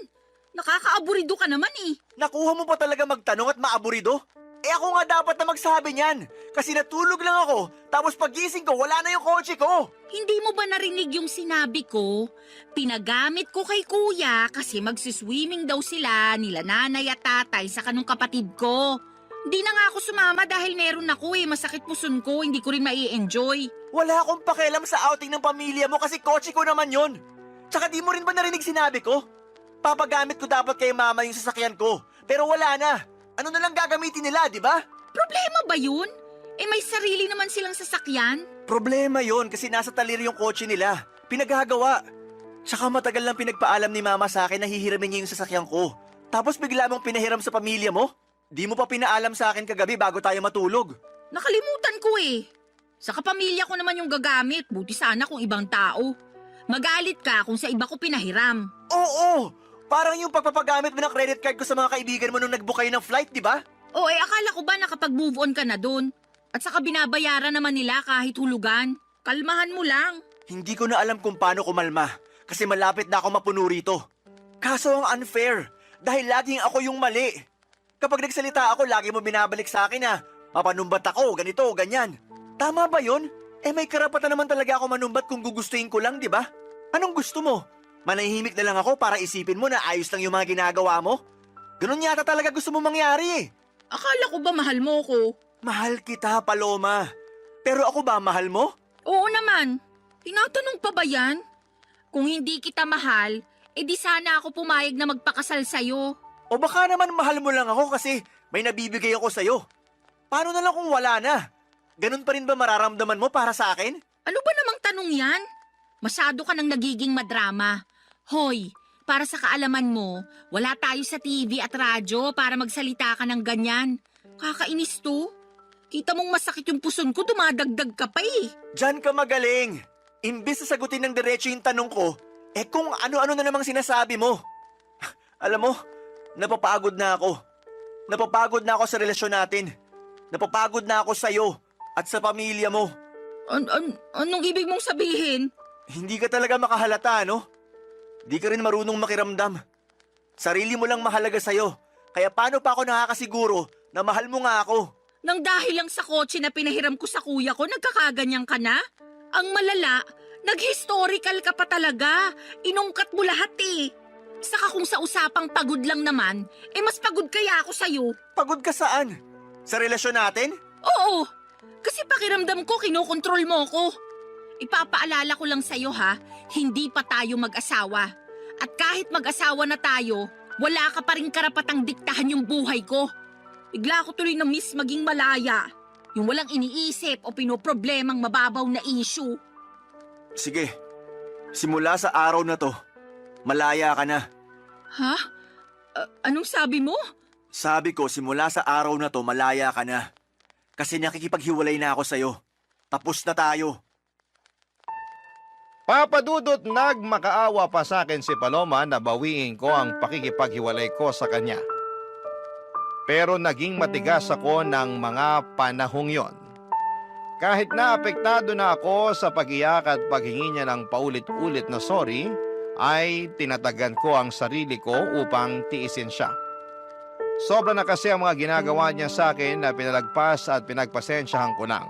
Nakakaaburido ka naman eh. Nakuha mo pa talaga magtanong at maaburido? Eh ako nga dapat na magsabi niyan. Kasi natulog lang ako, tapos pagising ko, wala na yung kotse ko. Hindi mo ba narinig yung sinabi ko? Pinagamit ko kay kuya kasi magsiswimming daw sila nila nanay at tatay sa kanong kapatid ko. Hindi na nga ako sumama dahil meron ako masakit puson ko, hindi ko rin mai-enjoy. Wala akong pakialam sa outing ng pamilya mo kasi kotse ko naman yon. Tsaka di mo rin ba narinig sinabi ko? Papagamit ko dapat kay mama yung sasakyan ko, pero wala na. Ano na lang gagamitin nila, di ba? Problema ba yun? May sarili naman silang sasakyan. Problema yon kasi nasa talir yung kotse nila. Pinaghagawa. Tsaka matagal lang pinagpaalam ni mama sa akin na hihiramin niya yung sasakyan ko. Tapos bigla mong pinahiram sa pamilya mo? Di mo pa pinaalam sa akin kagabi bago tayo matulog. Nakalimutan ko Sa kapamilya ko naman yung gagamit, buti sana kung ibang tao. Magalit ka kung sa iba ko pinahiram. Oo! Parang yung pagpapagamit mo ng credit card ko sa mga kaibigan mo nung nag-book kayo ng flight, di ba? Akala ko ba nakapag-move on ka na dun? At saka binabayaran naman nila kahit hulugan. Kalmahan mo lang. Hindi ko na alam kung paano kumalma kasi malapit na ako mapuno rito. Kaso ang unfair dahil laging ako yung mali. Kapag nagsalita ako, lagi mo binabalik sa akin na mapanumbat ako, ganito, ganyan. Tama ba yun? May karapatan naman talaga ako manumbat kung gugustuhin ko lang, di ba? Anong gusto mo? Manahimik na lang ako para isipin mo na ayos lang yung mga ginagawa mo? Ganun yata talaga gusto mo mangyari Akala ko ba mahal mo ko? Mahal kita, Paloma. Pero ako ba mahal mo? Oo naman. Tinatanong pa ba yan? Kung hindi kita mahal, di sana ako pumayag na magpakasal sa'yo. O baka naman mahal mo lang ako kasi may nabibigay ako sa'yo. Paano na lang kung wala na? Ganun pa rin ba mararamdaman mo para sa akin? Ano ba namang tanong yan? Masyado ka nang nagiging madrama. Hoy, para sa kaalaman mo, wala tayo sa TV at radyo para magsalita ka ng ganyan. Kakainis to. Kita mong masakit yung puson ko, dumadagdag ka pa Diyan ka magaling. Imbis na sagutin ng diretso yung tanong ko, kung ano-ano na namang sinasabi mo. Alam mo, napapagod na ako. Napapagod na ako sa relasyon natin. Napapagod na ako sa'yo at sa pamilya mo. Anong ibig mong sabihin? Hindi ka talaga makahalata, no? Di ka rin marunong makiramdam. Sarili mo lang mahalaga sa'yo. Kaya paano pa ako nakakasiguro na mahal mo nga ako? Nang dahil lang sa kotse na pinahiram ko sa kuya ko, nagkakaganyan ka na? Ang malala, nag-historical ka pa talaga. Inungkat mo lahat Saka kung sa usapang pagod lang naman, mas pagod kaya ako sa'yo. Pagod ka saan? Sa relasyon natin? Oo, kasi pakiramdam ko kinokontrol mo ko. Ipapaalala ko lang sa'yo hindi pa tayo mag-asawa. At kahit mag-asawa na tayo, wala ka pa rin karapatang diktahan yung buhay ko. Bigla ako tuloy na miss maging malaya. Yung walang iniisip o pinoproblemang mababaw na issue. Sige, simula sa araw na to, malaya ka na. Ha? Anong sabi mo? Sabi ko, simula sa araw na to, malaya ka na. Kasi nakikipaghiwalay na ako sa'yo. Tapos na tayo. Papa Dudut, nagmakaawa pa sa akin si Paloma na bawiin ko ang pakikipaghiwalay ko sa kanya. Pero naging matigas ako ng mga panahong yon. Kahit na apektado na ako sa pag-iyak at paghingi niya ng paulit-ulit na sorry, ay tinatagan ko ang sarili ko upang tiisin siya. Sobra na kasi ang mga ginagawa niya sa akin na pinalagpas at pinagpasensyahan ko lang.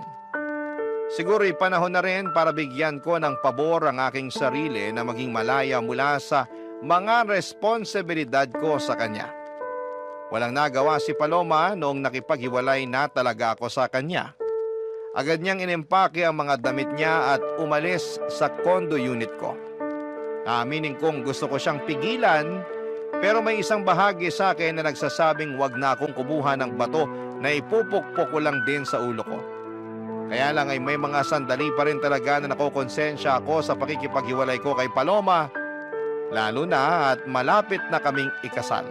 Siguro'y panahon na rin para bigyan ko ng pabor ang aking sarili na maging malaya mula sa mga responsibilidad ko sa kanya. Walang nagawa si Paloma noong nakipaghiwalay na talaga ako sa kanya. Agad niyang inimpake ang mga damit niya at umalis sa condo unit ko. Aaminin kong gusto ko siyang pigilan, pero may isang bahagi sa akin na nagsasabing wag na akong kumuha ng bato na ipupukpok ko lang din sa ulo ko. Kaya lang ay may mga sandali pa rin talaga na nakokonsensya ako sa pakikipaghiwalay ko kay Paloma, lalo na at malapit na kaming ikasal.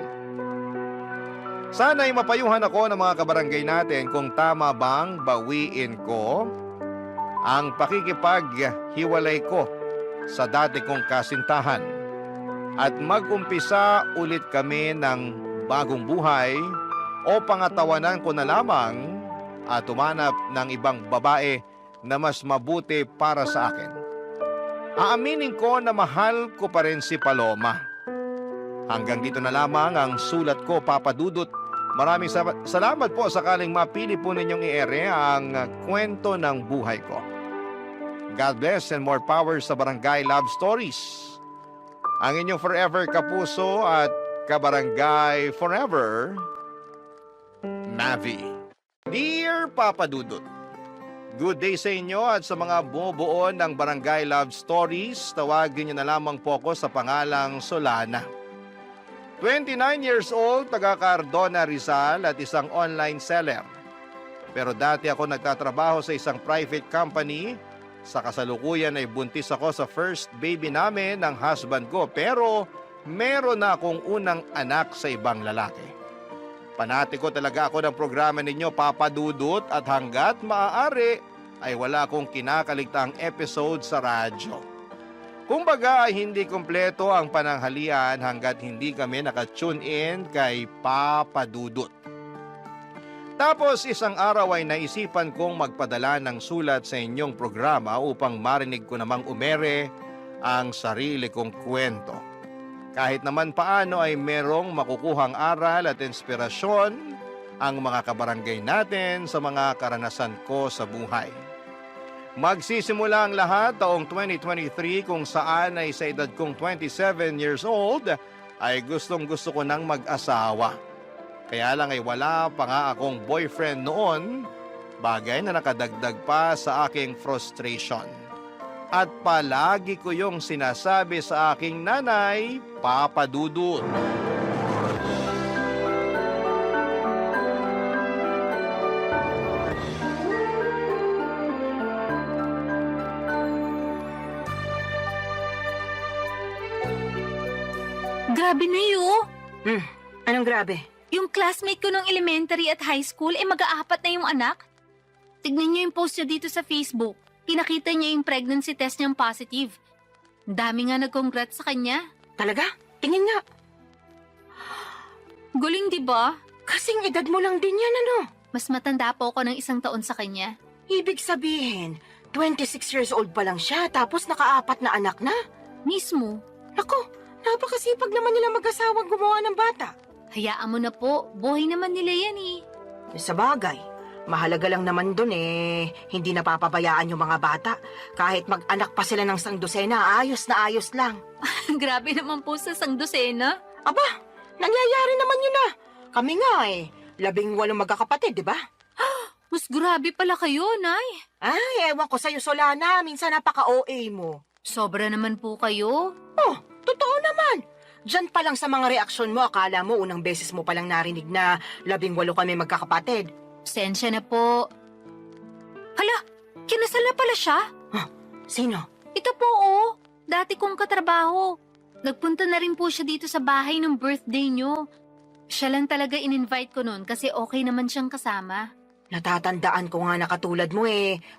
Sana'y mapayuhan ako ng mga kabarangay natin kung tama bang bawiin ko ang pakikipaghiwalay ko sa dati kong kasintahan at mag-umpisa ulit kami ng bagong buhay o pangatawanan ko na lamang at umanap ng ibang babae na mas mabuti para sa akin. Aaminin ko na mahal ko pa rin si Paloma. Hanggang dito na lamang ang sulat ko, Papa Dudut. Maraming salamat po sakaling mapili po ninyong i-ere ang kwento ng buhay ko. God bless and more power sa Barangay Love Stories. Ang inyong forever kapuso at kabarangay forever, Mavi. Dear Papa Dudut, good day sa inyo at sa mga bumubuo ng Barangay Love Stories, tawagin niyo na lamang po ako sa pangalang Solana. 29 years old, taga Cardona, Rizal at isang online seller. Pero dati ako nagtatrabaho sa isang private company. Sa kasalukuyan ay buntis ako sa first baby namin ng husband ko, pero meron na akong unang anak sa ibang lalaki. Panati ko talaga ako ng programa ninyo, Papa Dudut, at hanggat maaari ay wala akong kinakaligtaang episode sa radyo. Kumbaga ay hindi kumpleto ang pananghalian hanggat hindi kami nakatune in kay Papa Dudut. Tapos isang araw ay naisipan kong magpadala ng sulat sa inyong programa upang marinig ko namang umere ang sarili kong kwento. Kahit naman paano ay merong makukuhang aral at inspirasyon ang mga kabarangay natin sa mga karanasan ko sa buhay. Magsisimula ang lahat taong 2023 kung saan ay sa edad kong 27 years old ay gustong-gusto ko nang mag-asawa. Kaya lang ay wala pa nga akong boyfriend noon, bagay na nakadagdag pa sa aking frustration. At palagi ko yung sinasabi sa aking nanay, Papa Dudut. Grabe na yun. Anong grabe? Yung classmate ko nung elementary at high school, mag-aapat na yung anak. Tignan niyo yung post niya dito sa Facebook. Pinakita niya yung pregnancy test niyang positive. Dami nga nag-congrats sa kanya. Talaga? Tingin nga. Guling, di ba? Kasing edad mo lang din yan, ano? Mas matanda po ako ng 1 taon sa kanya. Ibig sabihin, 26 years old pa lang siya, tapos nakaapat na anak na. Mismo. Naku, napakasipag naman nila mag-asawang gumawa ng bata. Hayaan mo na po. Buhay naman nila yan eh. Sa bagay, mahalaga lang naman dun hindi napapabayaan yung mga bata. Kahit mag-anak pa sila ng 100, ayos na ayos lang. Grabe naman po sa 100. Aba, nangyayari naman yun Kami nga 18 magkakapatid, di ba? Mas grabe pala kayo, Nay. Ay, ewan ko sa'yo, Solana. Minsan napaka-OA mo. Sobra naman po kayo. Oh, totoo naman. Diyan pa lang sa mga reaksyon mo, akala mo unang beses mo palang narinig na 18 kami magkakapatid. Sensya na po. Hala, kinasal na pala siya? Sino? Ito po dati kong katrabaho. Nagpunta na rin po siya dito sa bahay ng birthday niyo. Siya lang talaga in-invite ko noon kasi okay naman siyang kasama. Natatandaan ko nga na katulad mo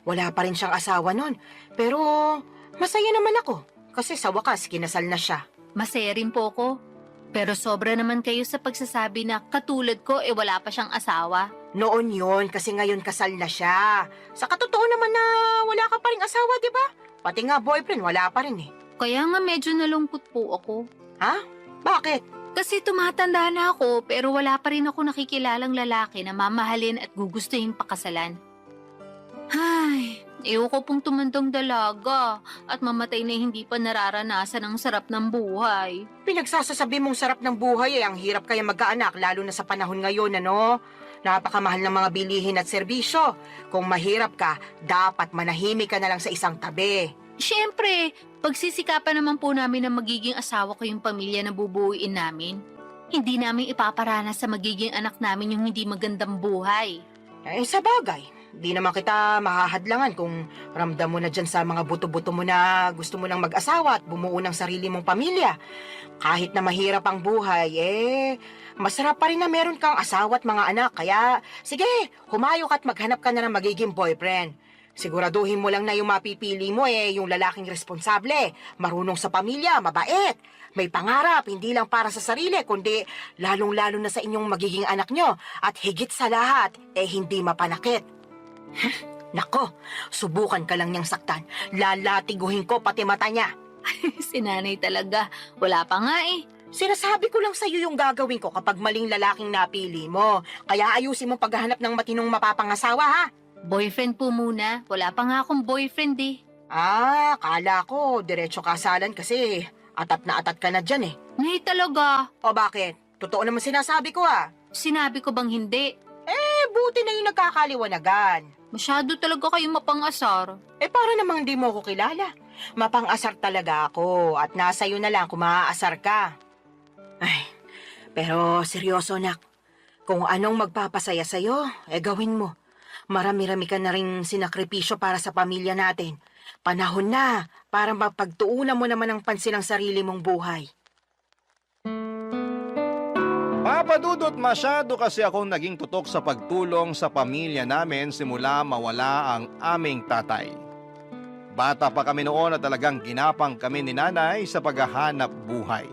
wala pa rin siyang asawa nun. Pero masaya naman ako kasi sa wakas kinasal na siya. Masaya rin po ako. Pero sobra naman kayo sa pagsasabi na katulad ko wala pa siyang asawa. Noon yun kasi ngayon kasal na siya. Sa katotoo naman na wala ka pa ring asawa, di ba? Pati nga boyfriend, wala pa rin eh. Kaya nga medyo nalungkot po ako. Ha? Bakit? Kasi tumatanda na ako pero wala pa rin ako nakikilalang lalaki na mamahalin at gugustuhin pakasalan. Ay, ayoko pong tumandang dalaga at mamatay na hindi pa nararanasan ang sarap ng buhay. Pinagsasasabi mong sarap ng buhay ang hirap kaya magkaanak lalo na sa panahon ngayon, ano? Napakamahal ng mga bilihin at serbisyo. Kung mahirap ka, dapat manahimik ka na lang sa isang tabi. Siyempre, pagsisikapan naman po namin na magiging asawa ko yung pamilya na bubuuin namin. Hindi namin ipaparanas sa magiging anak namin yung hindi magandang buhay. Eh, sa bagay, di naman kita mahahadlangan kung ramdam mo na dyan sa mga buto-buto mo na gusto mo nang mag-asawa at bumuo ng sarili mong pamilya. Kahit na mahirap ang buhay, masarap pa rin na meron kang asawa at mga anak. Kaya, sige, humayok at maghanap ka na ng magiging boyfriend. Siguraduhin mo lang na yung mapipili mo yung lalaking responsable, marunong sa pamilya, mabait, may pangarap, hindi lang para sa sarili, kundi lalong-lalo na sa inyong magiging anak nyo. At higit sa lahat, hindi mapanakit. Nako, subukan ka lang niyang saktan. Lalatiguhin ko pati mata niya. Si nanay talaga, wala pa nga eh. Sinasabi ko lang sa'yo yung gagawin ko kapag maling lalaking napili mo. Kaya ayusin mo paghahanap ng matinong mapapangasawa, ha? Boyfriend po muna, wala pa nga akong boyfriend eh. Ah, kala ko, diretso kasalan kasi atat na atat ka na dyan eh. Nay talaga, O bakit? Totoo naman sinasabi ko ah. sinabi ko bang hindi? Buti na yung nagkakaliwanagan. Masyado talaga kayo mapangasar. Para namang di mo ko kilala. Mapang-asar talaga ako at nasa iyo na lang kung maaasar ka. Ay, pero seryoso nak. Kung anong magpapasaya sa'yo, gawin mo. Marami-rami ka na rin sinakripisyo para sa pamilya natin. Panahon na para mapagtuunan mo naman ang pansin ng sarili mong buhay. Papa Dudut, masyado kasi akong naging tutok sa pagtulong sa pamilya namin simula mawala ang aming tatay. Bata pa kami noon at talagang ginapang kami ni nanay sa paghahanap buhay.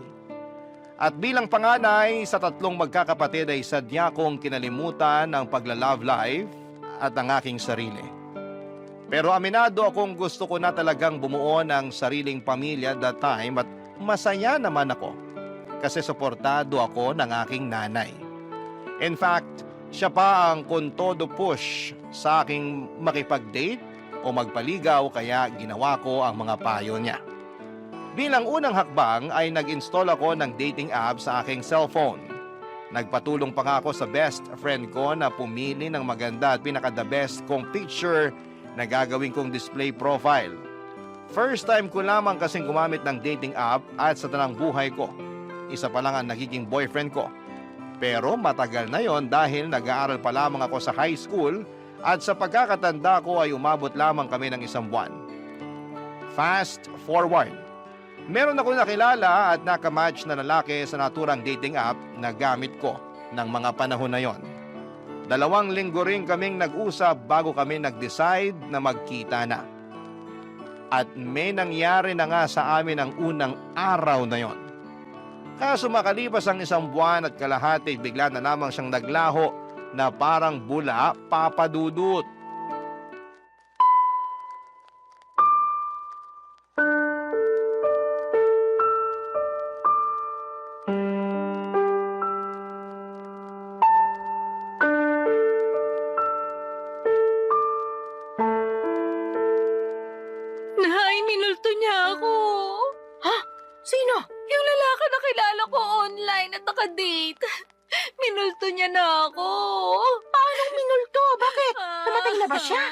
At bilang panganay sa 3 magkakapatid ay sadya kong kinalimutan ang pagla-love life at ang aking sarili. Pero aminado akong gusto ko na talagang bumuo ng sariling pamilya that time at masaya naman ako kasi suportado ako ng aking nanay. In fact, siya pa ang kontodo push sa aking makipag-date o magpaligaw kaya ginawa ko ang mga payo niya. Bilang unang hakbang ay nag-install ako ng dating app sa aking cellphone. Nagpatulong pa nga ako sa best friend ko na pumili ng maganda at pinaka-the best kong picture na gagawin kong display profile. First time ko lamang kasing gumamit ng dating app at sa tanang buhay ko. Isa pa lang ang nagiging boyfriend ko. Pero matagal na yon dahil nag-aaral pa lamang ako sa high school at sa pagkakatanda ko ay umabot lamang kami ng 1 buwan. Fast forward. Meron ako nakilala at nakamatch na lalaki sa naturang dating app na gamit ko ng mga panahon na yon. 2 linggo rin kaming nag-usap bago kami nag-decide na magkita na. At may nangyari na nga sa amin ang unang araw na yon. Kaso makalipas ang 1 buwan at kalahati, bigla na lamang siyang naglaho na parang bula, Papa Dudut. Nay, minulto niya ako. Sino? Yung lalaki na kilala ko online at naka-date. Minulto niya na ako. Paano minulto? Bakit? Namatay na ba siya?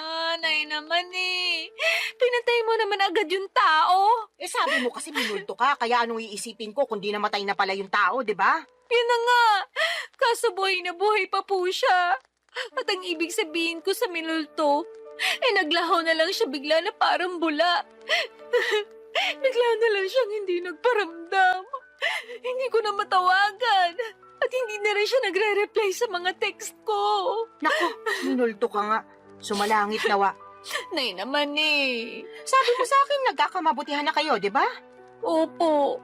Nay naman eh. Pinatay mo naman agad yung tao. Sabi mo kasi minulto ka, kaya anong iisipin ko kung di namatay na pala yung tao, di ba? Yun na nga. Kaso buhay na buhay pa po siya. At ang ibig sabihin ko sa minulto, naglaho na lang siya bigla na parang bula. Bigla na lang siyang hindi nagparamdam. Hindi ko na matawagan. At hindi na rin siya nagre-reply sa mga text ko. Naku, minulto ka nga. Sumalangit nawa. Nay naman eh. Sabi mo sa akin, nagkakamabutihan na kayo, di ba? Opo.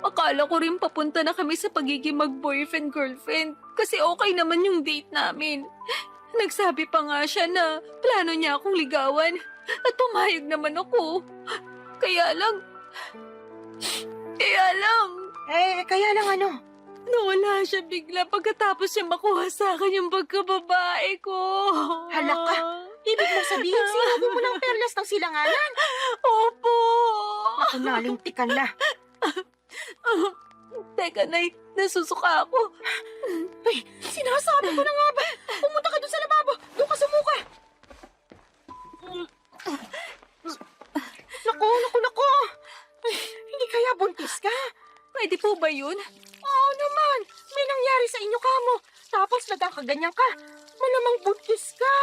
Akala ko rin papunta na kami sa pagiging mag-boyfriend-girlfriend kasi okay naman yung date namin. Nagsabi pa nga siya na plano niya akong ligawan at pumayag naman ako. Kaya lang... Kaya lang ano? Nawala siya bigla pagkatapos niya makuha sa akin yung pagkababae ko. Hala ka! Ibig mo sabihin, sinabi mo ng perlas ng silanganan? Opo! Ako nalintikan na. Teka, Nay, nasusuka ako. Ay, sinasabi ko na nga ba? Pumunta ka doon sa lababo. Doon ka sumuka. Naku. Ay, hindi kaya buntis ka? Pwede po ba yun? Oo naman. May nangyari sa inyo kamo. Tapos nagkakaganyan ka. Malamang buntis ka.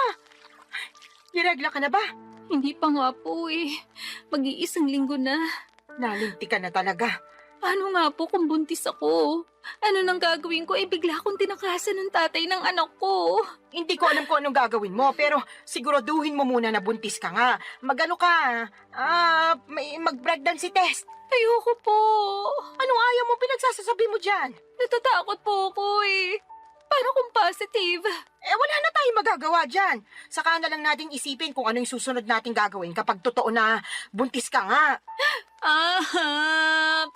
Niregla ka na ba? Hindi pa nga po eh. Mag-iisang linggo na. Nalinti ka na talaga. Paano nga po kung buntis ako? Ano nang gagawin ko? Bigla akong tinakasan ng tatay ng anak ko. Hindi ko alam kung anong gagawin mo, pero siguraduhin mo muna na buntis ka nga. Magano ka? Mag-pregnancy test. Ayoko po. Anong ayaw mo pinagsasasabi mo dyan? Natatakot po ako eh. Paano kung positive? Wala na tayong magagawa dyan. Saka na lang nating isipin kung ano yung susunod nating gagawin kapag totoo na buntis ka nga.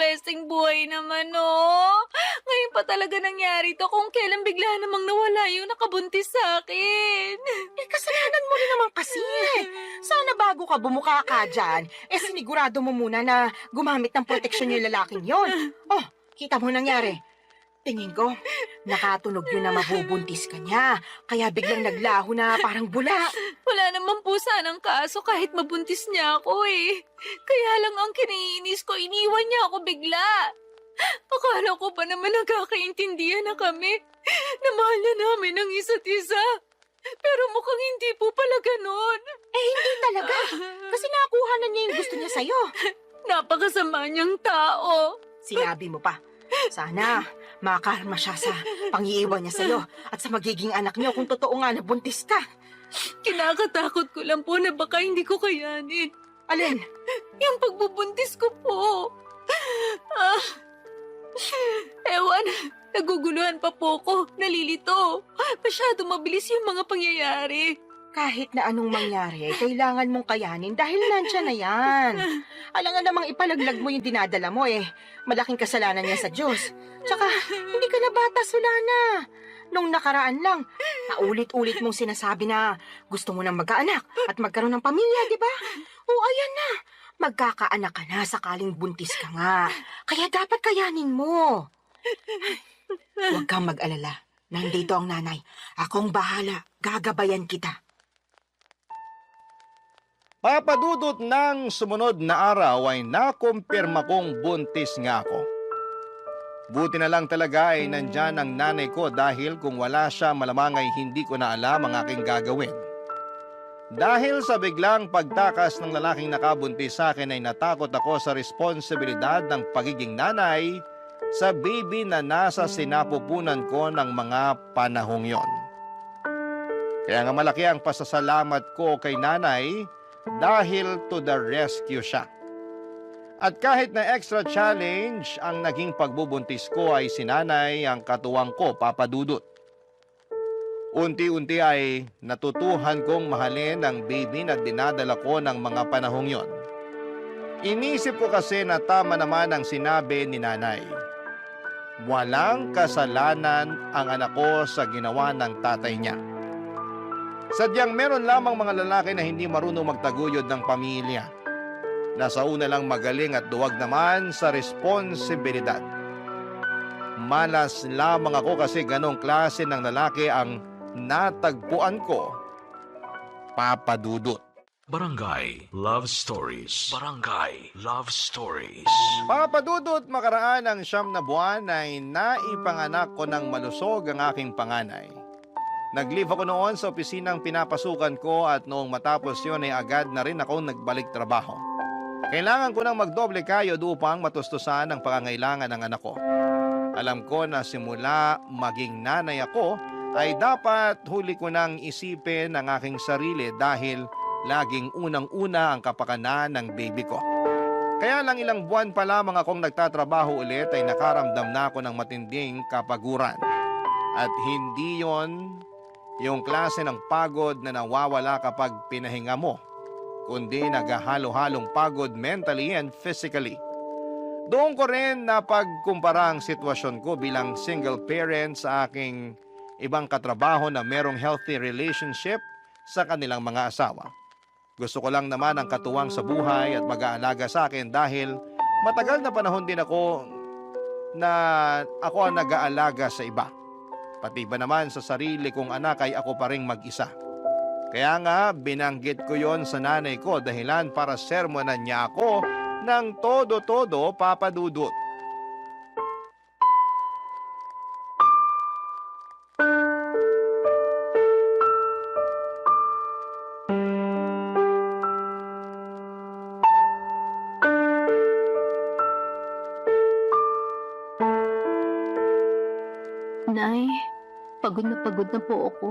Pesting buhay naman oh. Ngayon pa talaga nangyari to kung kailan bigla namang nawala yung nakabuntis sa akin. Kasalanan mo rin naman kasi. Sana bago ka bumuka ka dyan, sinigurado mo muna na gumamit ng proteksyon yung lalaking yon. Oh, kita mo nangyari. Tingin ko, nakatunog yun na mabubuntis ka niya. Kaya biglang naglaho na parang bula. Wala naman po sanang kaso kahit mabuntis niya ako eh. Kaya lang ang kiniinis ko, iniwan niya ako bigla. Akala ko pa naman nagkakaintindihan na kami. Na mahal na namin ang isa't isa. Pero mukhang hindi po pala ganon. Hindi talaga. Kasi nakuha na niya yung gusto niya sa'yo. Napakasama niyang tao. Sinabi mo pa. Sana makarma siya sa pangiiwan niya sa'yo at sa magiging anak niyo kung totoo nga na buntis ka. Kinakatakot ko lang po na baka hindi ko kayanin. Alin? Yung pagbubuntis ko po. Ewan, naguguluhan pa po ko. Nalilito. Masyado mabilis yung mga pangyayari. Kahit na anong mangyari, kailangan mong kayanin dahil nandiyan na yan. Alam nga namang ipalaglag mo yung dinadala mo malaking kasalanan niya sa Diyos. Tsaka, hindi ka na batas, wala na. Nung nakaraan lang, naulit-ulit mong sinasabi na gusto mo nang magkaanak at magkaroon ng pamilya, di ba? O ayan na, magkakaanak ka na sakaling buntis ka nga. Kaya dapat kayanin mo. Huwag kang mag-alala. Nandito ang nanay. Akong bahala. Gagabayan kita. Papadudot ng sumunod na araw ay nakumpirma kong buntis nga ako. Buti na lang talaga ay nandyan ang nanay ko dahil kung wala siya malamang ay hindi ko na alam ang aking gagawin. Dahil sa biglang pagtakas ng lalaking nakabuntis sa akin ay natakot ako sa responsibilidad ng pagiging nanay sa baby na nasa sinapupunan ko ng mga panahong yon. Kaya nga malaki ang pasasalamat ko kay nanay dahil to the rescue siya. At kahit na extra challenge ang naging pagbubuntis ko ay si nanay ang katuwang ko, Papa Dudut. Unti-unti ay natutuhan kong mahalin ang baby na dinadala ko ng mga panahong yon. Inisip ko kasi na tama naman ang sinabi ni nanay. Walang kasalanan ang anak ko sa ginawa ng tatay niya. Sadyang meron lamang mga lalaki na hindi marunong magtaguyod ng pamilya. Nasa una lang magaling at duwag naman sa responsibilidad. Malas lamang ako kasi ganong klase ng lalaki ang natagpuan ko, Papa Dudut. Barangay Love Stories. Barangay Love Stories. Papa Dudut, makaraan ng 9 na buwan ay naipanganak ko ng malusog ang aking panganay. Nag-leave ako noon sa opisinang pinapasukan ko at noong matapos yun ay agad na rin ako nagbalik trabaho. Kailangan ko nang magdoble kayod upang matustusan ang pangangailangan ng anak ko. Alam ko na simula maging nanay ako ay dapat huli ko nang isipin ang aking sarili dahil laging unang-una ang kapakanan ng baby ko. Kaya lang ilang buwan pa lamang akong nagtatrabaho ulit ay nakaramdam na ako ng matinding kapaguran. At hindi yon Yung klase ng pagod na nawawala kapag pinahinga mo, kundi naghahalo-halong pagod mentally and physically. Doon ko rin napagkumpara ang sitwasyon ko bilang single parent sa aking ibang katrabaho na merong healthy relationship sa kanilang mga asawa. Gusto ko lang naman ang katuwang sa buhay at mag-aalaga sa akin dahil matagal na panahon din ako ang nag-aalaga sa iba. Pati ba naman sa sarili kong anak ay ako pa ring mag-isa. Kaya nga binanggit ko yon sa nanay ko dahilan para sermonan niya ako ng todo-todo, Papa Dudut. Nay, pagod na po ako.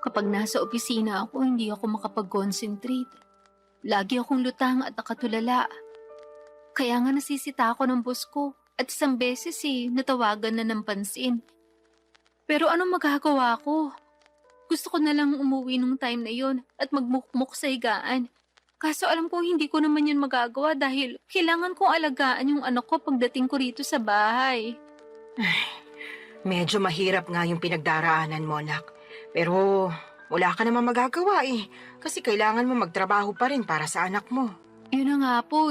Kapag nasa opisina ako, hindi ako makapag-concentrate. Lagi akong lutang at nakatulala. Kaya nga nasisita ako ng boss ko at isang beses natawagan na ng pansin. Pero anong magagawa ko? Gusto ko na lang umuwi nung time na yon at magmukmuk sa higaan. Kaso alam ko hindi ko naman yun magagawa dahil kailangan kong alagaan yung anak ko pagdating ko rito sa bahay. Medyo mahirap nga yung pinagdaraanan mo, anak. Pero wala ka naman magagawa kasi kailangan mo magtrabaho pa rin para sa anak mo. Yun na nga po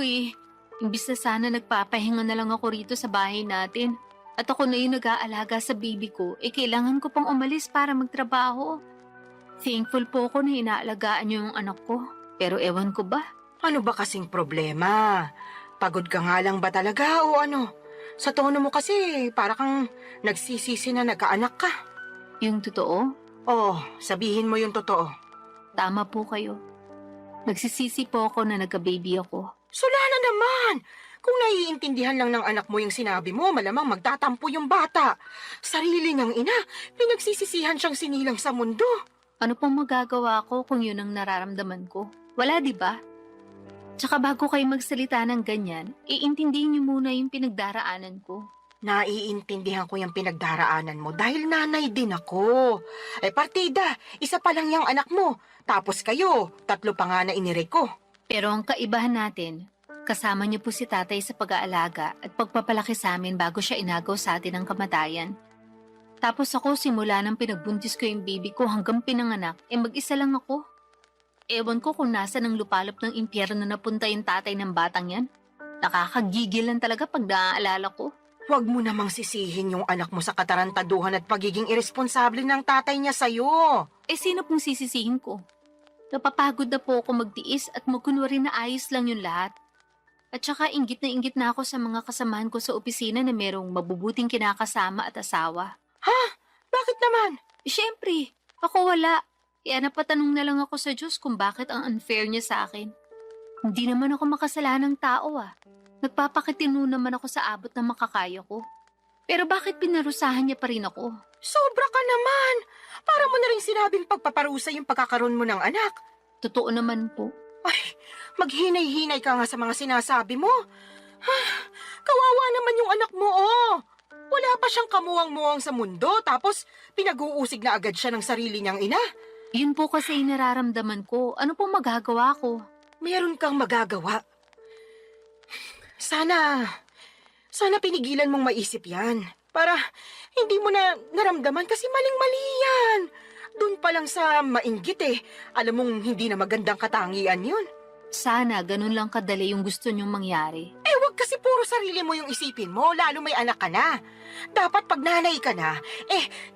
Imbis na sana nagpapahinga na lang ako rito sa bahay natin. At ako na yung nag-aalaga sa baby ko, kailangan ko pang umalis para magtrabaho. Thankful po ako na inaalagaan niyo yung anak ko. Pero ewan ko ba? Ano ba kasing problema? Pagod ka nga lang ba talaga o ano? Sa tono mo kasi para kang nagsisisi na nagkaanak ka. Yung totoo? Oh, sabihin mo yung totoo. Tama po kayo. Nagsisisi po ako na nagka-baby ako. Sula na naman! Kung naiintindihan lang ng anak mo yung sinabi mo, malamang magtatampo yung bata. Sarili niyang ina, pinagsisisihan siyang sinilang sa mundo. Ano pong magagawa ko kung yun ang nararamdaman ko? Wala, di ba? Tsaka bago kayo magsalita ng ganyan, iintindihin niyo muna yung pinagdaraanan ko. Naiintindihan ko yung pinagdaraanan mo dahil nanay din ako. Partida, isa pa lang yung anak mo. Tapos kayo, 3 pa nga na inire ko. Pero ang kaibahan natin, kasama niyo po si tatay sa pag-aalaga at pagpapalaki sa amin bago siya inagaw sa atin ng kamatayan. Tapos ako simula nang pinagbuntis ko yung baby ko hanggang pinanganak, mag-isa lang ako. Ewan ko kung nasa ng lupalop ng impyerno na napunta yung tatay ng batang yan. Nakakagigil lang talaga pag naaalala ko. Huwag mo namang sisihin yung anak mo sa katarantaduhan at pagiging irresponsable ng tatay niya sa'yo. Sino pong sisisihin ko? Napapagod na po ako magtiis at magkunwari na ayos lang yung lahat. At saka inggit na ako sa mga kasamahan ko sa opisina na merong mabubuting kinakasama at asawa. Ha? Bakit naman? Siyempre, ako wala. Kaya napatanong na lang ako sa Diyos kung bakit ang unfair niya sa akin. Hindi naman ako makasalanang tao Nagpapakitino naman ako sa abot na makakaya ko. Pero bakit pinarusahan niya pa rin ako? Sobra ka naman! Para mo na rin sinabing pagpaparusa yung pagkakaroon mo ng anak. Totoo naman po. Ay, maghinay-hinay ka nga sa mga sinasabi mo. Kawawa naman yung anak mo, Wala pa siyang kamuwang-muwang sa mundo, tapos pinag-uusig na agad siya ng sarili niyang ina. Yun po kasi yung nararamdaman ko. Ano po magagawa ko? Meron kang magagawa. Sana pinigilan mong maisip yan. Para hindi mo na naramdaman kasi maling-mali yan. Doon pa lang sa mainggit alam mong hindi na magandang katangian yun. Sana ganun lang kadali yung gusto niyong mangyari. Wag kasi puro sarili mo yung isipin mo, lalo may anak ka na. Dapat pag nanay ka na,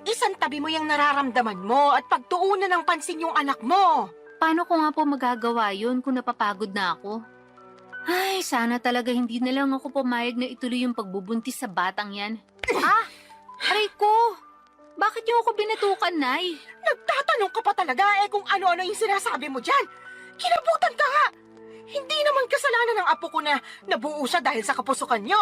isang tabi mo yung nararamdaman mo at pagtuunan ng pansin yung anak mo. Paano ko nga po magagawa yun kung napapagod na ako? Ay, sana talaga hindi na lang ako pumayag na ituloy yung pagbubuntis sa batang yan. Aray ko! Bakit niyo ako binatukan, Nay? Nagtatanong ka pa talaga kung ano-ano yung sinasabi mo dyan. Kinabutan ka nga! Hindi naman kasalanan ng apo ko na nabuo siya dahil sa kapusukan niyo,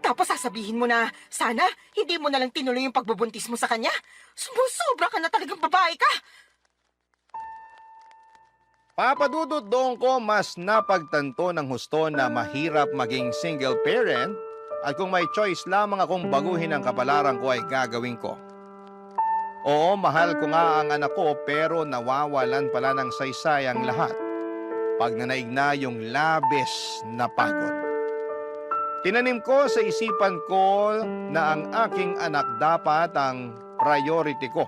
Tapos sasabihin mo na sana hindi mo na lang tinuloy yung pagbubuntis mo sa kanya? Sumusobra ka na talagang babae ka! Papa Dudut, doon ko mas napagtanto ng husto na mahirap maging single parent at kung may choice lamang akong baguhin ang kapalaran ko ay gagawin ko. Oo, mahal ko nga ang anak ko pero nawawalan pala ng saysay ang lahat pag nanaig na yung labis na pagod. Tinanim ko sa isipan ko na ang aking anak dapat ang priority ko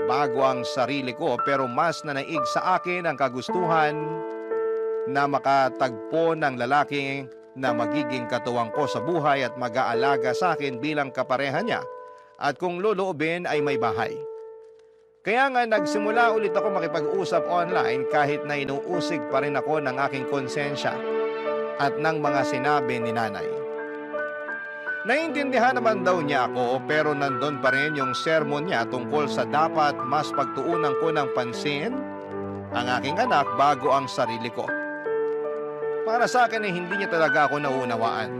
bago ang sarili ko, pero mas nanaig sa akin ang kagustuhan na makatagpo ng lalaki na magiging katuwang ko sa buhay at mag-aalaga sa akin bilang kapareha niya at kung loloobin ay may bahay. Kaya nga nagsimula ulit ako makipag-usap online kahit na inuusig pa rin ako ng aking konsensya at ng mga sinabi ni nanay. Naiintindihan naman daw niya ako pero nandun pa rin yung sermon niya tungkol sa dapat mas pagtuunan ko ng pansin ang aking anak bago ang sarili ko. Para sa akin ay hindi niya talaga ako naunawaan.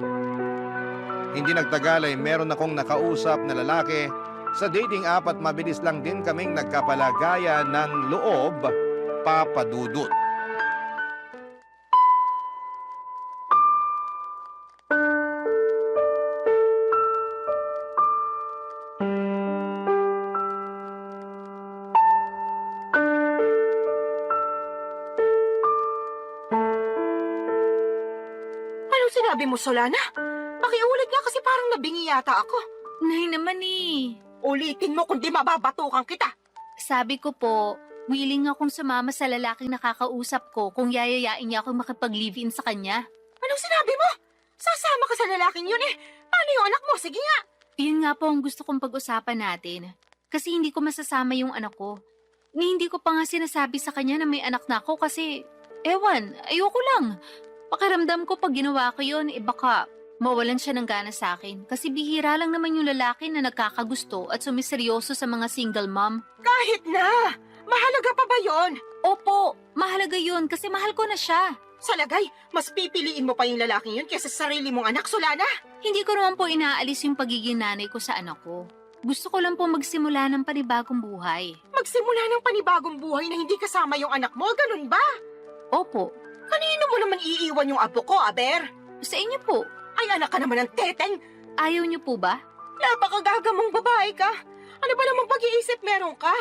Hindi nagtagal ay meron akong nakausap na lalaki sa dating app at mabilis lang din kaming nagkapalagayan ng loob, Papa Dudut. Anong sinabi mo, Solana? Pakiulit nga kasi parang nabingi yata ako. Nay naman eh. Ulitin mo kundi mababatukan kita. Sabi ko po, willing akong sumama sa lalaking nakakausap ko kung yayayain niya akong makipag-live-in sa kanya. Anong sinabi mo? Sasama ka sa lalaking yun eh. Paano yung anak mo? Sige nga. Yun nga po ang gusto kong pag-usapan natin. Kasi hindi ko masasama yung anak ko. Ni hindi ko pa nga sinasabi sa kanya na may anak na ako kasi, ewan, ayoko lang. Pakiramdam ko pag ginawa ko yun, baka mawalan siya ng gana sa akin. Kasi bihira lang naman yung lalaki na nagkakagusto at sumiseryoso sa mga single mom. Kahit na. Mahalaga pa ba yon? Opo, mahalaga yun kasi mahal ko na siya. Sa lagay, mas pipiliin mo pa yung lalaking yun kaysa sa sarili mong anak, Solana. Hindi ko naman po inaalis yung pagiging nanay ko sa anak ko. Gusto ko lang po magsimula ng panibagong buhay. Magsimula ng panibagong buhay na hindi kasama yung anak mo, ganun ba? Opo, Kanino mo naman iiwan yung apo ko, Aber? sa inyo po. Ay, anak ka naman ng teteng. Ayaw niyo po ba? Napakagagamong babae ka. Ano ba namang pag-iisip meron ka?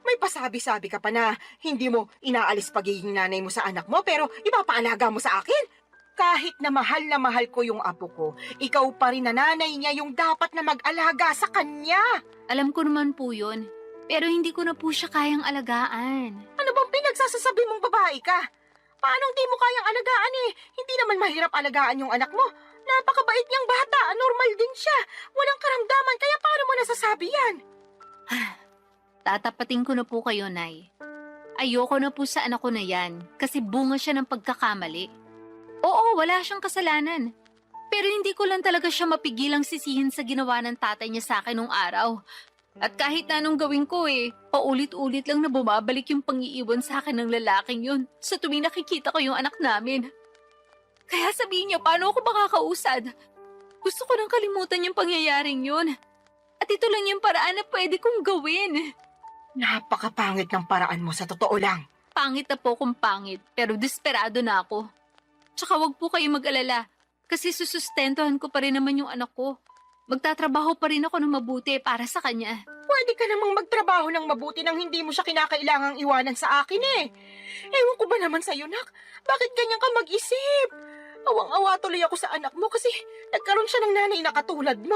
May pasabi-sabi ka pa na hindi mo inaalis pagiging nanay mo sa anak mo pero ipapaalaga mo sa akin. Kahit na mahal ko yung apo ko, ikaw pa rin na nanay niya yung dapat na mag-alaga sa kanya. Alam ko naman po yun. Pero hindi ko na po siya kayang alagaan. Ano bang pinagsasasabi mong babae ka? Paano di mo kayang alagaan eh? Hindi naman mahirap alagaan yung anak mo. Napakabait niyang bata, normal din siya. Walang karamdaman, kaya paano mo nasasabi yan? Tatapatin ko na po kayo, Nay. Ayoko na po sa anak ko na yan kasi bunga siya ng pagkakamali. Oo, wala siyang kasalanan. Pero hindi ko lang talaga siya mapigilang sisihin sa ginawa ng tatay niya sa akin nung araw. At kahit na anong gawin ko paulit-ulit lang na bumabalik yung pangiiwan sa akin ng lalaking yun sa tuwing nakikita ko yung anak namin. Kaya sabihin niya, paano ako makakausad? Gusto ko nang kalimutan yung pangyayaring yun. At ito lang yung paraan na pwede kong gawin. Napakapangit ng paraan mo sa totoo lang. Pangit na po kung pangit, pero desperado na ako. Tsaka wag po kayo mag-alala, kasi susustentuhan ko pa rin naman yung anak ko. Magtatrabaho pa rin ako ng mabuti para sa kanya. Pwede ka namang magtrabaho ng mabuti nang hindi mo siya kinakailangang iwanan sa akin eh. Ewan ko ba naman sa'yo, nak? Bakit ganyan ka mag-isip? Awang-awa tuloy ako sa anak mo kasi nagkaroon siya ng nanay na katulad mo.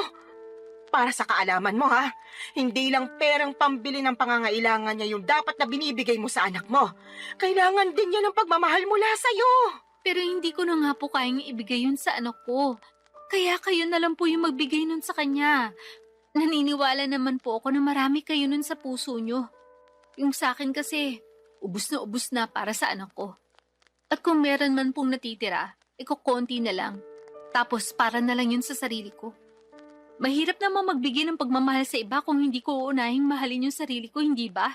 Para sa kaalaman mo ha, hindi lang perang pambili ng pangangailangan niya yung dapat na binibigay mo sa anak mo. Kailangan din niya ng pagmamahal mula sa'yo. Pero hindi ko na nga po kayang ibigay yun sa anak ko. Kaya kayo na lang po yung magbigay nun sa kanya. Naniniwala naman po ako na marami kayo nun sa puso nyo. Yung sa akin kasi, ubus na para sa anak ko. At kung meron man pong natitira, konti na lang. Tapos para na lang yun sa sarili ko. Mahirap namang magbigay ng pagmamahal sa iba kung hindi ko uunahing mahalin yung sarili ko, hindi ba?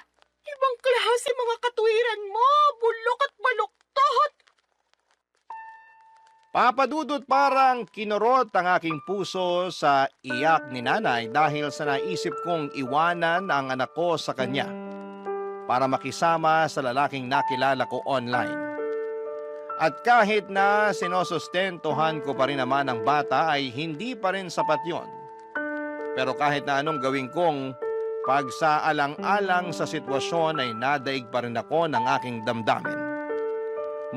Ibang klase mga katwiran mo, bulok at baluktot. Papadudot parang kinurot ang aking puso sa iyak ni nanay dahil sa naisip kong iwanan ang anak ko sa kanya para makisama sa lalaking nakilala ko online. At kahit na sinosustentuhan ko pa rin naman ang bata ay hindi pa rin sapat yon. Pero kahit na anong gawin kong Pagsaalang-alang sa sitwasyon ay nadaig pa rin ako ng aking damdamin.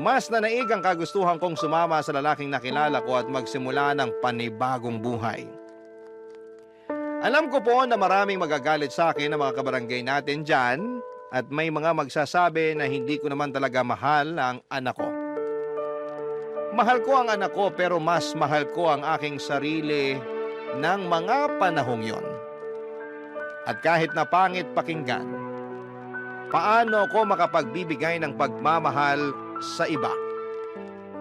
Mas nanaig ang kagustuhan kong sumama sa lalaking nakilala ko at magsimula ng panibagong buhay. Alam ko po na maraming magagalit sa akin ng mga kabarangay natin dyan at may mga magsasabi na hindi ko naman talaga mahal ang anak ko. Mahal ko ang anak ko pero mas mahal ko ang aking sarili ng mga panahong yon. At kahit na pangit pakinggan, paano ko makapagbibigay ng pagmamahal sa iba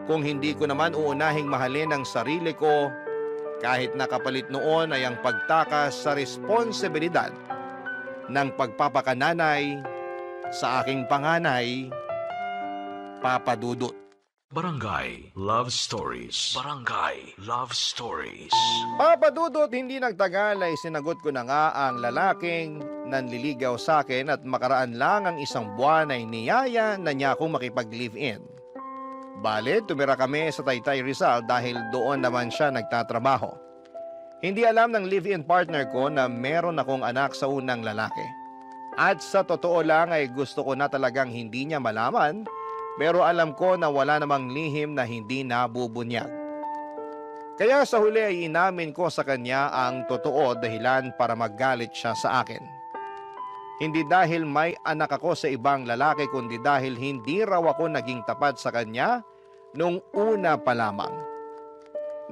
kung hindi ko naman uunahing mahalin ang sarili ko kahit nakapalit noon ay ang pagtakas sa responsibilidad ng pagpapakananay sa aking panganay, Papa Dudut. Barangay Love Stories. Barangay Love Stories. Papa Dudut, hindi nagtagal ay sinagot ko na nga ang lalaking nanliligaw sa akin at makaraan lang ang isang buwan ay niyaya na niya akong makipag-live-in. Bale, tumira kami sa Taytay Rizal dahil doon naman siya nagtatrabaho. Hindi alam ng live-in partner ko na meron akong anak sa unang lalaki. At sa totoo lang ay gusto ko na talagang hindi niya malaman, pero alam ko na wala namang lihim na hindi nabubunyag. Kaya sa huli ay inamin ko sa kanya ang totoo dahilan para magalit siya sa akin. Hindi dahil may anak ako sa ibang lalaki kundi dahil hindi raw ako naging tapat sa kanya nung una pa lamang.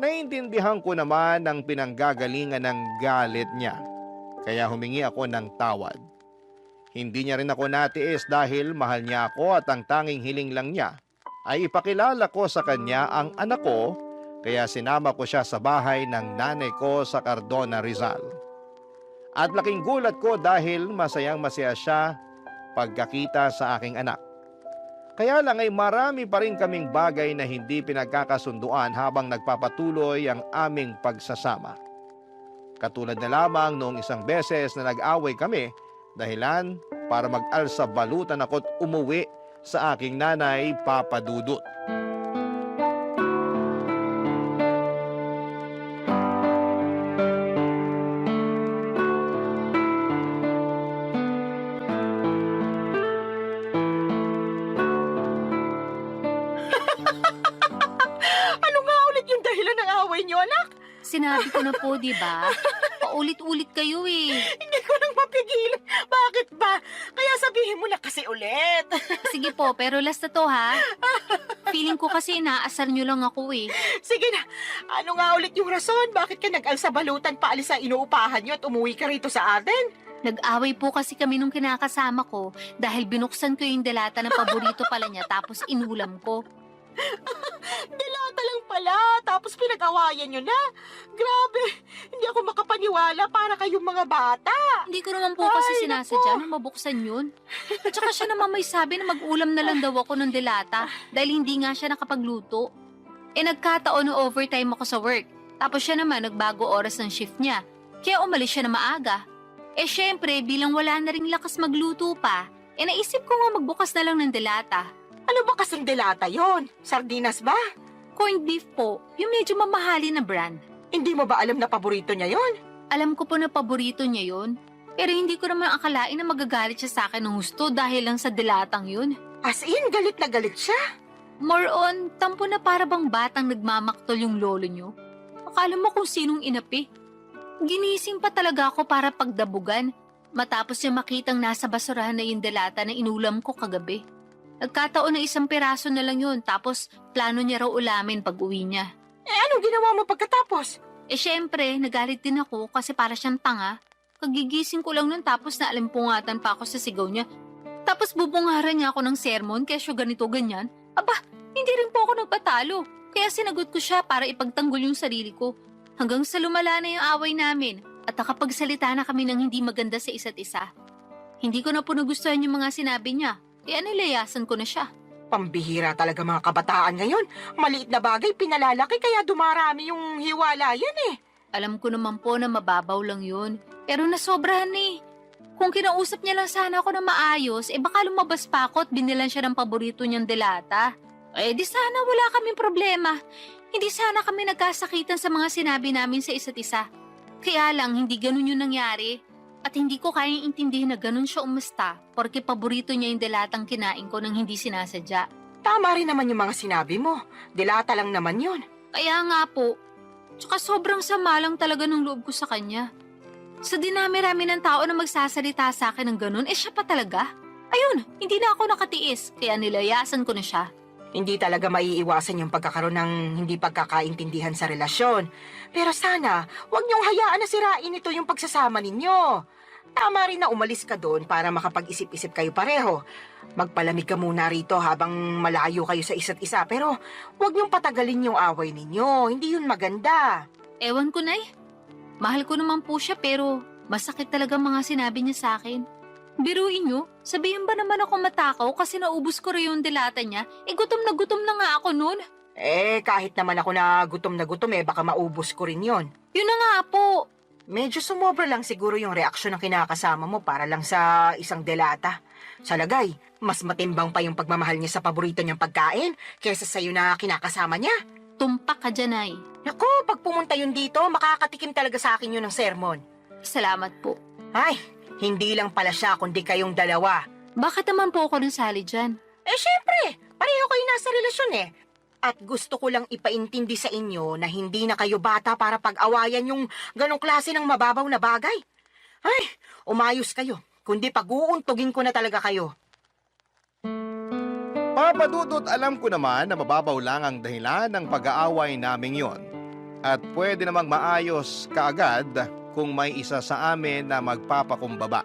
Naintindihan ko naman ang pinanggagalingan ng galit niya, kaya humingi ako ng tawad. Hindi niya rin ako natiis dahil mahal niya ako at ang tanging hiling lang niya ay ipakilala ko sa kanya ang anak ko, kaya sinama ko siya sa bahay ng nanay ko sa Cardona, Rizal. At laking gulat ko dahil masayang-masaya siya pagkakita sa aking anak. Kaya lang ay marami pa rin kaming bagay na hindi pinagkakasunduan habang nagpapatuloy ang aming pagsasama. Katulad na lamang noong isang beses na nag-away kami dahilan para mag-alsa balutan ako't umuwi sa aking nanay, Papa Dudut. Ano nga ulit yung dahilan ng away niyo, anak? Sinabi ko na po, di ba? Paulit-ulit kayo eh. Hindi ko nang mapigilan. Bakit ba? Kaya sabihin mo na kasi ulit. Sige po, pero last na to ha. Feeling ko kasi inaasar nyo lang ako eh. Sige na, ano nga ulit yung rason? Bakit ka nag-alsa balutan paalis sa inuupahan niyo at umuwi ka rito sa atin? Nag-away po kasi kami nung kinakasama ko dahil binuksan ko yung delata ng paborito pala niya tapos inulam ko. Dilata lang pala, tapos pinag-awayan niyo na. Grabe, hindi ako makapaniwala para kayong mga bata. Hindi ko naman po kasi Ay, sinasadya na mabuksan yun. At saka siya naman may sabi na mag-ulam na lang daw ako ng delata dahil hindi nga siya nakapagluto. Nagkataon na overtime ako sa work. Tapos siya naman nagbago oras ng shift niya. Kaya umalis siya na maaga. Syempre, bilang wala na ring lakas magluto pa, naisip ko nga magbukas na lang ng delata. Ano ba kasing delata yon? Sardinas ba? Corned beef po, yung medyo mamahalin na brand. Hindi mo ba alam na paborito niya yon? Alam ko po na paborito niya yun. Pero hindi ko naman akalain na magagalit siya sa akin ng gusto dahil lang sa dilatang yun. As in, galit na galit siya. More on, tampo na para bang batang nagmamaktol yung lolo niyo. Akala mo kung sinong inapi. Ginising pa talaga ako para pagdabugan. Matapos niya makitang nasa basurahan na yung delata na inulam ko kagabi. Nagkataon na isang piraso na lang yun, tapos plano niya raw ulamin pag uwi niya. Anong ginawa mo pagkatapos? Syempre, nagalit din ako kasi para siyang tanga. Kagigising ko lang nun tapos naalimpungatan pa ako sa sigaw niya. Tapos bubungaran niya ako ng sermon kesyo ganito ganyan. Aba, hindi rin po ako nagpatalo. Kaya sinagot ko siya para ipagtanggol yung sarili ko. Hanggang sa lumala na yung away namin at nakapagsalita na kami ng hindi maganda sa isa't isa. Hindi ko na po nagustuhan yung mga sinabi niya. Nilayasan ko na siya. Pambihira talaga mga kabataan ngayon. Maliit na bagay pinalalaki kaya dumarami yung hiwalayan eh. Alam ko naman po na mababaw lang yun. Pero nasobrahan eh. Kung kinausap niya lang sana ako na maayos, baka lumabas pa ako at binilan siya ng paborito niyang delata. Di sana wala kaming problema. Hindi sana kami nagkasakitan sa mga sinabi namin sa isa't isa. Kaya lang, hindi ganun yung nangyari. At hindi ko kayang intindihin na ganun siya umusta porque paborito niya yung dilatang kinain ko nang hindi sinasadya. Tama rin naman yung mga sinabi mo. Dilata lang naman yun. Kaya nga po. Tsaka sobrang sama lang talaga ng loob ko sa kanya. Sa dinami-rami ng tao na magsasalita sa akin ng ganun, siya pa talaga. Ayun, hindi na ako nakatiis, kaya nilayasan ko na siya. Hindi talaga maiiwasan yung pagkakaroon ng hindi pagkakaintindihan sa relasyon. Pero sana, huwag niyong hayaan na sirain ito yung pagsasama ninyo. Tama rin na umalis ka doon para makapag-isip-isip kayo pareho. Magpalamig ka muna rito habang malayo kayo sa isa't isa. Pero huwag niyong patagalin yung away ninyo. Hindi yun maganda. Ewan ko, Nay. Mahal ko naman po siya pero masakit talaga mga sinabi niya sa akin. Biruin niyo, sabihin ba naman ako matakaw kasi naubos ko rin yung dilata niya? Gutom na nga ako noon. Kahit naman ako na gutom, baka maubos ko rin yon. Yun na nga po. Medyo sumobra lang siguro yung reaksyon ng kinakasama mo para lang sa isang delata. Sa lagay, mas matimbang pa yung pagmamahal niya sa paborito niyang pagkain kaysa sa'yo na kinakasama niya. Tumpak ka dyan, Nay. Naku, pag pumunta yun dito, makakatikim talaga sa akin yun ng sermon. Salamat po. Ay, hindi lang pala siya kundi kayong dalawa. Bakit naman po ako nasali dyan? Syempre, pareho kayo nasa relasyon At gusto ko lang ipaintindi sa inyo na hindi na kayo bata para pag-awayan yung ganong klase ng mababaw na bagay. Ay, umayos kayo, kundi pag-uuntugin ko na talaga kayo. Papa Dudut, alam ko naman na mababaw lang ang dahilan ng pag-aaway naming yon. At pwede namang maayos kaagad kung may isa sa amin na magpapakumbaba.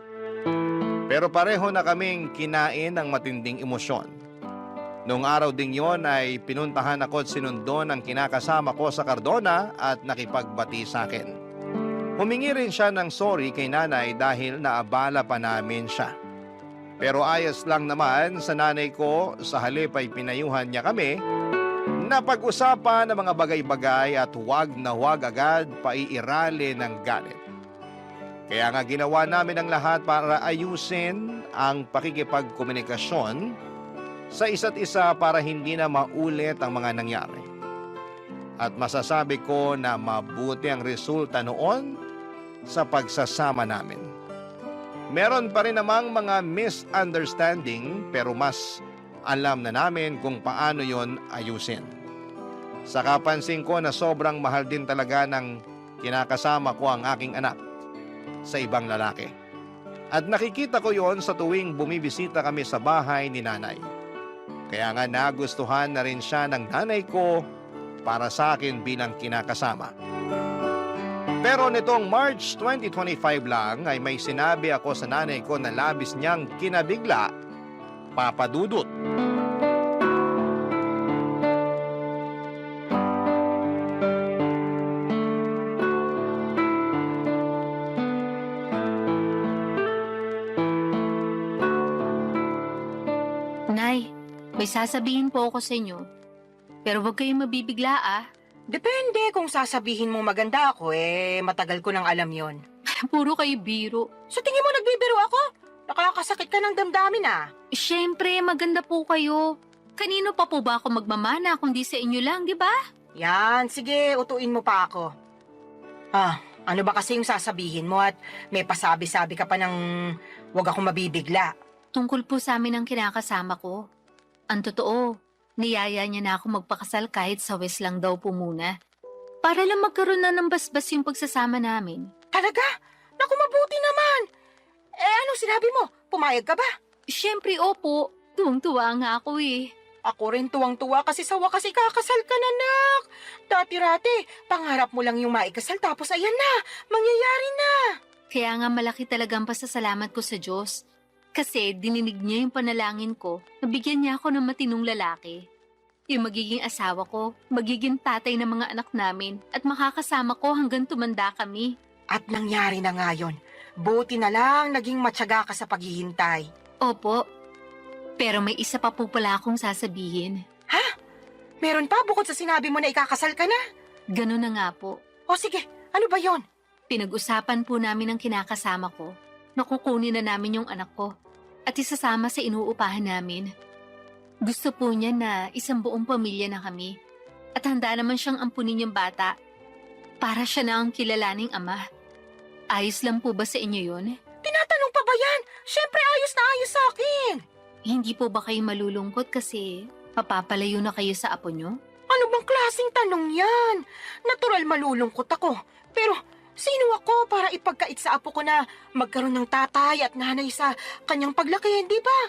Pero pareho na kaming kinain ng matinding emosyon. Noong araw ding yon ay pinuntahan ako at sinundo ng kinakasama ko sa Cardona at nakipagbati sa akin. Humingi rin siya ng sorry kay nanay dahil naabala pa namin siya. Pero ayos lang naman sa nanay ko, sa halip ay pinayuhan niya kami na pag-usapan ng mga bagay-bagay at huwag na huwag agad paiirali ng galit. Kaya nga ginawa namin ang lahat para ayusin ang pakikipagkomunikasyon sa isa't isa para hindi na maulit ang mga nangyari. At masasabi ko na mabuti ang resulta noon sa pagsasama namin. Meron pa rin namang mga misunderstanding pero mas alam na namin kung paano yon ayusin. Saka pansin ko na sobrang mahal din talaga ng kinakasama ko ang aking anak sa ibang lalaki. At nakikita ko yon sa tuwing bumibisita kami sa bahay ni nanay. Kaya nga nagustuhan na rin siya ng nanay ko para sa akin bilang kinakasama. Pero nitong March 2025 lang ay may sinabi ako sa nanay ko na labis niyang kinabigla, Papa Dudut. Nay, may sasabihin po ako sa inyo. Pero huwag kayong mabibigla Depende kung sasabihin mo maganda ako, matagal ko nang alam yon. Puro kayo biro. Sa tingin mo nagbibiro ako? Nakakasakit ka ng damdamin Siyempre, maganda po kayo. Kanino pa po ba ako magmamana kundi sa inyo lang, di ba? Yan, sige, utuin mo pa ako. Ano ba kasi yung sasabihin mo at may pasabi-sabi ka pa ng huwag akong mabibigla? Tungkol po sa amin ang kinakasama ko. Ang totoo, niyaya niya na ako magpakasal kahit sa West lang daw po muna. Para lang magkaroon na ng basbas yung pagsasama namin. Talaga? Naku, mabuti naman! Ano sinabi mo? Pumayag ka ba? Siyempre, opo. Tuwang-tuwa nga ako Ako rin tuwang-tuwa kasi sa wakas ikakasal ka na, nak. Dati-rati, pangarap mo lang yung maikasal tapos ayan na, mangyayari na. Kaya nga malaki talagang pasasalamat ko sa Diyos. Kasi dininig niya yung panalangin ko, nabigyan niya ako ng matinong lalaki. Yung magiging asawa ko, magiging tatay ng mga anak namin, at makakasama ko hanggang tumanda kami. At nangyari na nga yun. Buti na lang naging matyaga ka sa paghihintay. Opo. Pero may isa pa po pala akong sasabihin. Meron pa bukod sa sinabi mo na ikakasal ka na? Ganun na nga po. O sige, ano ba yon? Pinag-usapan po namin ang kinakasama ko. Nakukunin na namin yung anak ko at isasama sa inuupahan namin. Gusto po niya na isang buong pamilya na kami at handa naman siyang ampunin yung bata para siya na ang kilalaning ama. Ayos lang po ba sa inyo yun? ba yan? Siyempre ayos na ayos sa akin. Hindi po ba kayo malulungkot kasi papapalayo na kayo sa apo nyo? Ano bang klaseng tanong yan? Natural malulungkot ako. Pero sino ako para ipagkait sa apo ko na magkaroon ng tatay at nanay sa kanyang paglaki, di ba?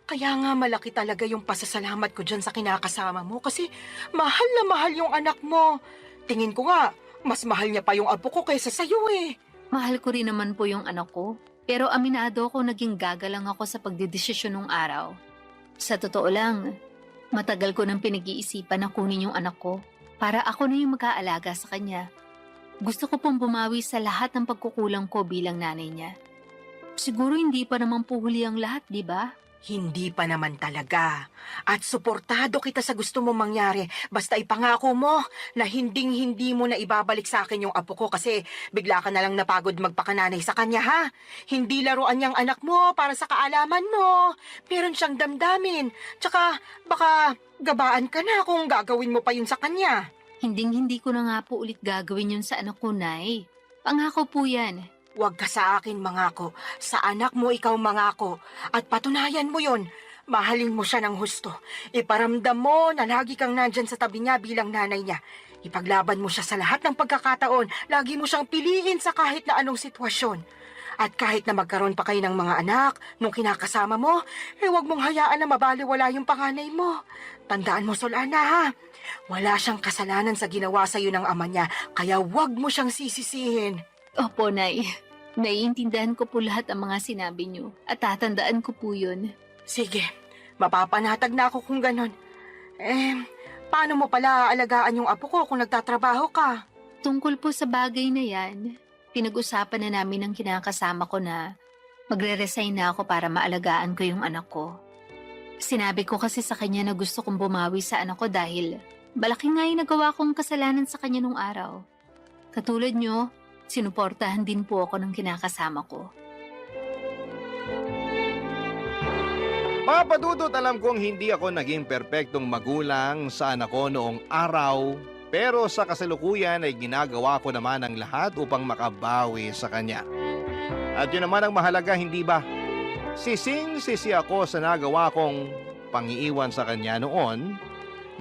Kaya nga malaki talaga yung pasasalamat ko dyan sa kinakasama mo kasi mahal na mahal yung anak mo. Tingin ko nga, mas mahal niya pa yung apo ko kaysa sa'yo eh. Mahal ko rin naman po yung anak ko. Pero aminado ko naging gagalang ako sa pagdidesisyon nung araw. Sa totoo lang, matagal ko nang pinag-iisipan na kunin yung anak ko para ako na yung mag-aalaga sa kanya. Gusto ko pong bumawi sa lahat ng pagkukulang ko bilang nanay niya. Siguro hindi pa naman po huli ang lahat, di ba? Hindi pa naman talaga. At suportado kita sa gusto mong mangyari. Basta ipangako mo na hinding-hindi mo na ibabalik sa akin yung apo ko kasi bigla ka na lang napagod magpakananay sa kanya, ha? Hindi laruan niyang anak mo para sa kaalaman mo. Meron siyang damdamin. Tsaka baka gabaan ka na kung gagawin mo pa yun sa kanya. Hinding-hindi ko na nga po ulit gagawin yun sa anak ko, Nay. Pangako po yan. Huwag ka sa akin mangako. Sa anak mo ikaw mangako. At patunayan mo yon. Mahalin mo siya ng husto. Iparamdam mo na lagi kang nandyan sa tabi niya bilang nanay niya. Ipaglaban mo siya sa lahat ng pagkakataon. Lagi mo siyang piliin sa kahit na anong sitwasyon. At kahit na magkaroon pa kayo ng mga anak, nung kinakasama mo, huwag mong hayaan na mabaliwala yung panganay mo. Tandaan mo, Solana, ha? Wala siyang kasalanan sa ginawa sa'yo ng ama niya, kaya huwag mo siyang sisisihin. Opo, Nay. Naiintindihan ko po lahat ang mga sinabi niyo at tatandaan ko po yun. Sige, mapapanatag na ako kung ganon. Paano mo pala aalagaan yung apo ko kung nagtatrabaho ka? Tungkol po sa bagay na yan, pinag-usapan na namin ng kinakasama ko na magre-resign na ako para maalagaan ko yung anak ko. Sinabi ko kasi sa kanya na gusto kong bumawi sa anak ko dahil malaki nga yung nagawa kong kasalanan sa kanya nung araw. Katulad nyo, sinuportahan din po ako ng kinakasama ko. Papa Dudut, alam kong hindi ako naging perpektong magulang sa anak ko noong araw, pero sa kasalukuyan ay ginagawa ko naman ang lahat upang makabawi sa kanya. At yun naman ang mahalaga, hindi ba? Sising-sisi ako sa nagawa kong pangiiwan sa kanya noon,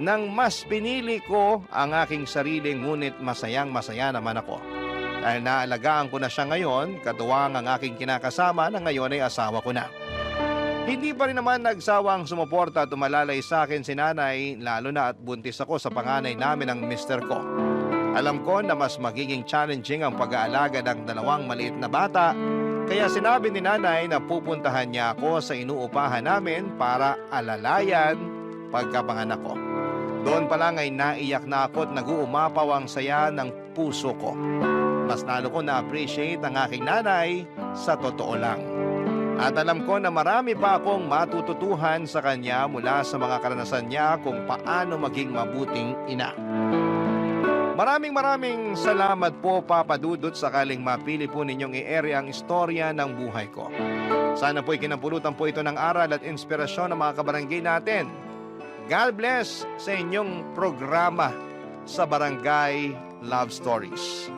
nang mas pinili ko ang aking sarili ngunit masayang-masaya naman ako. Dahil naalagaan ko na siya ngayon, katuwang ang aking kinakasama na ngayon ay asawa ko na. Hindi pa rin naman nagsawang sumuporta at tumalalay sa akin si nanay, lalo na at buntis ako sa panganay namin ng mister ko. Alam ko na mas magiging challenging ang pag-aalaga ng dalawang maliit na bata, kaya sinabi ni nanay na pupuntahan niya ako sa inuupahan namin para alalayan pagkapanganak ko. Doon pa lang ay naiyak na ako at nag-uumapaw ang saya ng puso ko. Mas lalo ko na-appreciate ang aking nanay sa totoo lang. At alam ko na marami pa akong matututuhan sa kanya mula sa mga karanasan niya kung paano maging mabuting ina. Maraming salamat po, Papa Dudut, sakaling mapili po ninyong i-ere ang istorya ng buhay ko. Sana po'y kinampulutan po ito ng aral at inspirasyon ng mga kabarangay natin. God bless sa inyong programa sa Barangay Love Stories.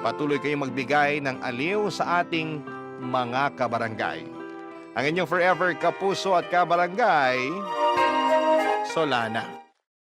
Patuloy kayong magbigay ng aliw sa ating mga kabarangay. Ang inyong forever kapuso at kabarangay, Solana.